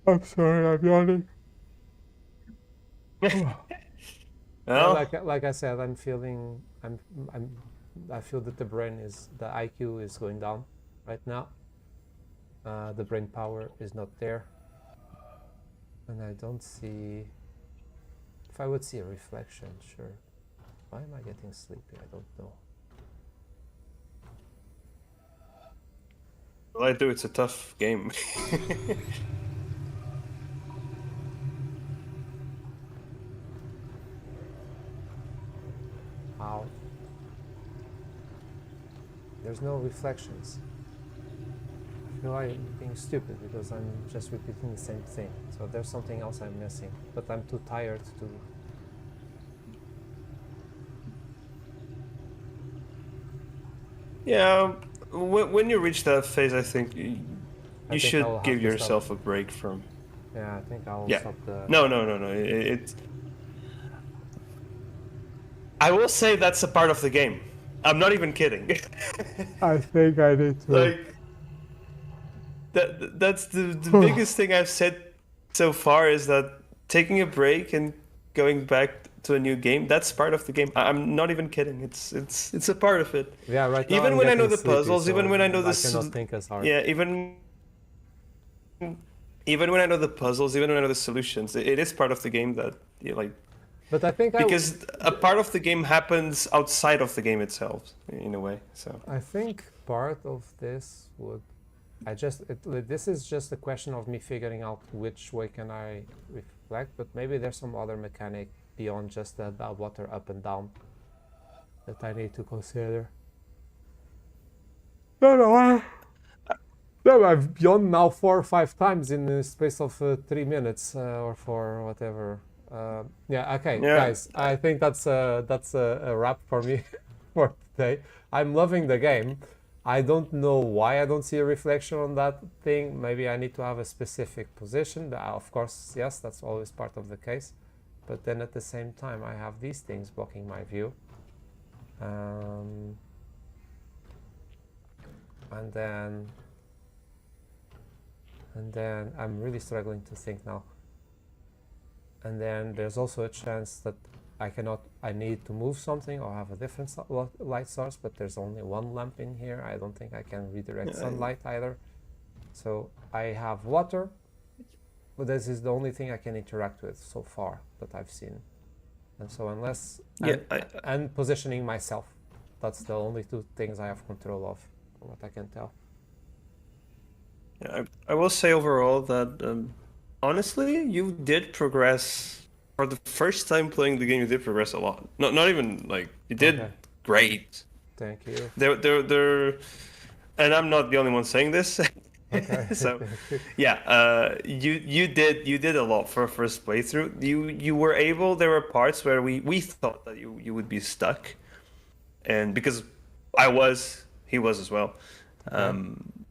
S1: I'm sorry, I'm yawning.
S2: Well,
S1: like I said, I feel that the IQ is going down right now. The brain power is not there. And I don't see... If I would see a reflection, sure. Why am I getting sleepy? I don't know.
S2: Well, I do. It's a tough game.
S1: How? There's no reflections. I feel like I'm being stupid because I'm just repeating the same thing. So there's something else I'm missing, but I'm too tired to...
S2: Yeah, when you reach that phase, I think you
S1: I think
S2: should
S1: I'll have
S2: give
S1: to
S2: yourself
S1: stop.
S2: a break from.
S1: Yeah, I think I'll
S2: Yeah.
S1: stop the...
S2: No. I will say that's a part of the game. I'm not even kidding.
S1: I think I need to...
S2: Like that's the biggest thing I've said so far is that taking a break and going back to a new game, that's part of the game. I'm not even kidding. It's a part of it.
S1: Yeah, right now
S2: Even
S1: I'm
S2: when I know
S1: getting
S2: the
S1: sleepy,
S2: puzzles, even
S1: so
S2: when I know
S1: I
S2: the
S1: cannot think as hard.
S2: yeah, even when I know the puzzles, even when I know the solutions, it is part of the game that you like
S1: But I think
S2: because a part of the game happens outside of the game itself in a way. So
S1: I think part of this would... this is just a question of me figuring out which way can I reflect, but maybe there's some other mechanic beyond just the water up and down that I need to consider. No, I've yawned now 4 or 5 times in the space of 3 minutes or 4 whatever. Yeah, okay,
S2: Yeah.
S1: guys, I think that's a wrap for me for today. I'm loving the game. I don't know why I don't see a reflection on that thing. Maybe I need to have a specific position. Of course, yes, that's always part of the case. But then at the same time, I have these things blocking my view. And then I'm really struggling to think now. And then there's also a chance that I need to move something or have a different light source, but there's only one lamp in here. I don't think I can redirect sunlight either. So I have water, but this is the only thing I can interact with so far that I've seen. And so unless... and positioning myself. That's the only 2 things I have control of, from what I can tell.
S2: yeah, I will say overall that honestly, you did progress. For the first time playing the game, you did progress a lot. Not even like you did
S1: Okay.
S2: great.
S1: Thank you.
S2: There, and I'm not the only one saying this.
S1: Okay.
S2: So, yeah, you did a lot for a first playthrough. You were able. There were parts where we thought that you would be stuck, and because he was as well.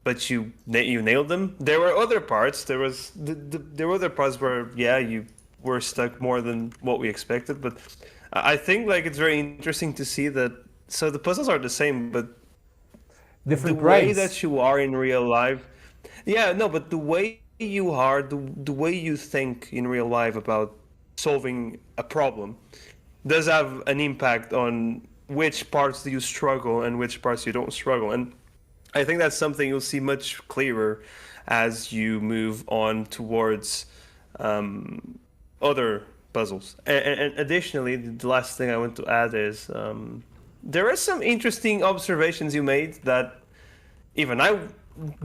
S2: But you nailed them. There were other parts. There were other parts where you were stuck more than what we expected. But I think like it's very interesting to see that. So the puzzles are the same, but
S1: Different
S2: the way
S1: brains.
S2: that you are in real life, but the way you are, the way you think in real life about solving a problem, does have an impact on which parts do you struggle and which parts you don't struggle. And I think that's something you'll see much clearer as you move on towards other puzzles. And additionally, the last thing I want to add is there are some interesting observations you made that even I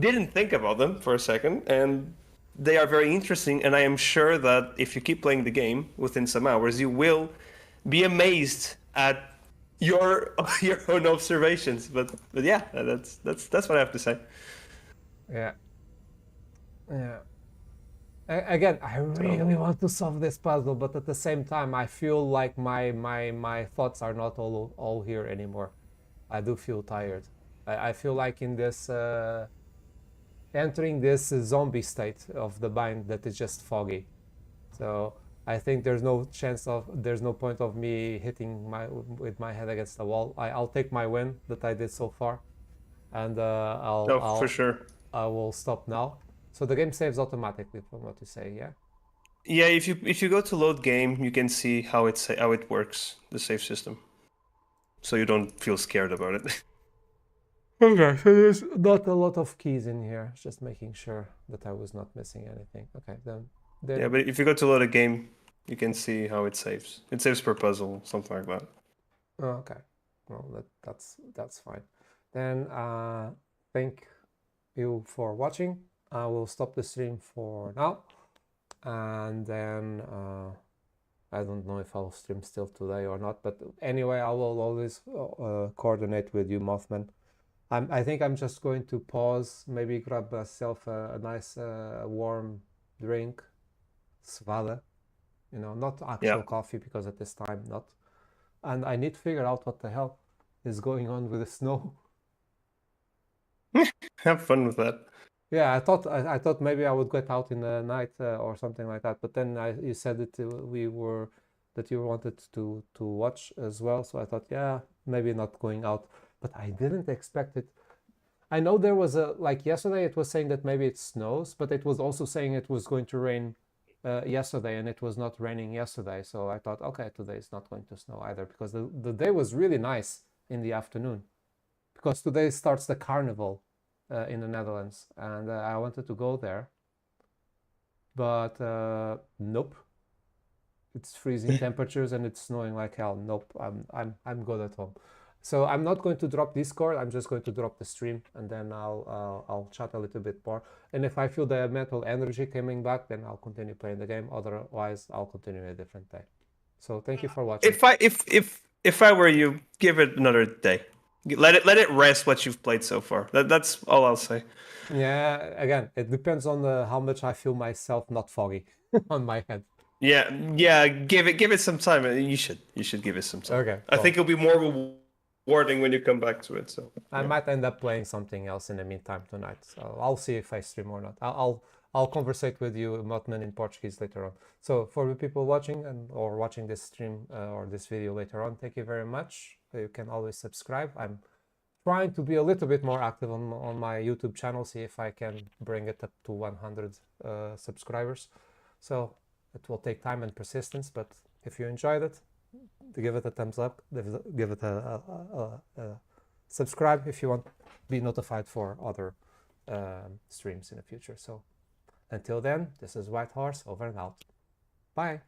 S2: didn't think about them for a second, and they are very interesting. And I am sure that if you keep playing the game within some hours, you will be amazed at your own observations. But yeah, that's what I have to say.
S1: Yeah. Again, I really want to solve this puzzle, but at the same time, I feel like my thoughts are not all here anymore. I do feel tired. I feel like in this entering this zombie state of the mind that is just foggy. So I think there's no point of me hitting with my head against the wall. I'll take my win that I did so far, and
S2: For sure.
S1: I will stop now. So the game saves automatically, from what you say, yeah?
S2: Yeah, if you go to load game, you can see how it works, the save system. So you don't feel scared about it.
S1: Okay, so there's not a lot of keys in here. Just making sure that I was not missing anything. Okay, then
S2: Yeah, but if you go to load a game, you can see how it saves. It saves per puzzle, something like that.
S1: oh, okay. Well, that's fine. Then thank you for watching. I will stop the stream for now, and then I don't know if I'll stream still today or not. But anyway, I will always coordinate with you, Mothman. I think I'm just going to pause, maybe grab myself a nice warm drink, svada, not actual
S2: Yeah.
S1: coffee because at this time not. And I need to figure out what the hell is going on with the snow.
S2: Have fun with that.
S1: Yeah, I thought maybe I would get out in the night or something like that. But then you said that that you wanted to watch as well. So I thought, yeah, maybe not going out. But I didn't expect it. I know there was like yesterday it was saying that maybe it snows, but it was also saying it was going to rain yesterday, and it was not raining yesterday. So I thought, okay, today is not going to snow either, because the day was really nice in the afternoon. Because today starts the carnival in the Netherlands, and I wanted to go there, but nope. It's freezing temperatures and it's snowing like hell. Nope, I'm good at home. So I'm not going to drop Discord. I'm just going to drop the stream, and then I'll chat a little bit more. And if I feel the mental energy coming back, then I'll continue playing the game. Otherwise, I'll continue a different day. So thank you for watching.
S2: If I were you, give it another day. Let it rest what you've played so far. That's all I'll say.
S1: Yeah, again, it depends on how much I feel myself not foggy on my head.
S2: Yeah. Give it some time. You should give it some time.
S1: Okay,
S2: I
S1: cool.
S2: think it'll be more rewarding when you come back to it. So
S1: I might end up playing something else in the meantime tonight. So I'll see if I stream or not. I'll conversate with you, Mothman, in Portuguese later on. So for the people watching or watching this stream or this video later on, thank you very much. You can always subscribe. I'm trying to be a little bit more active on my YouTube channel, see if I can bring it up to 100 subscribers. So it will take time and persistence, but if you enjoyed it, give it a thumbs up, give it a subscribe if you want to be notified for other streams in the future. So until then, this is White Horse, over and out. Bye.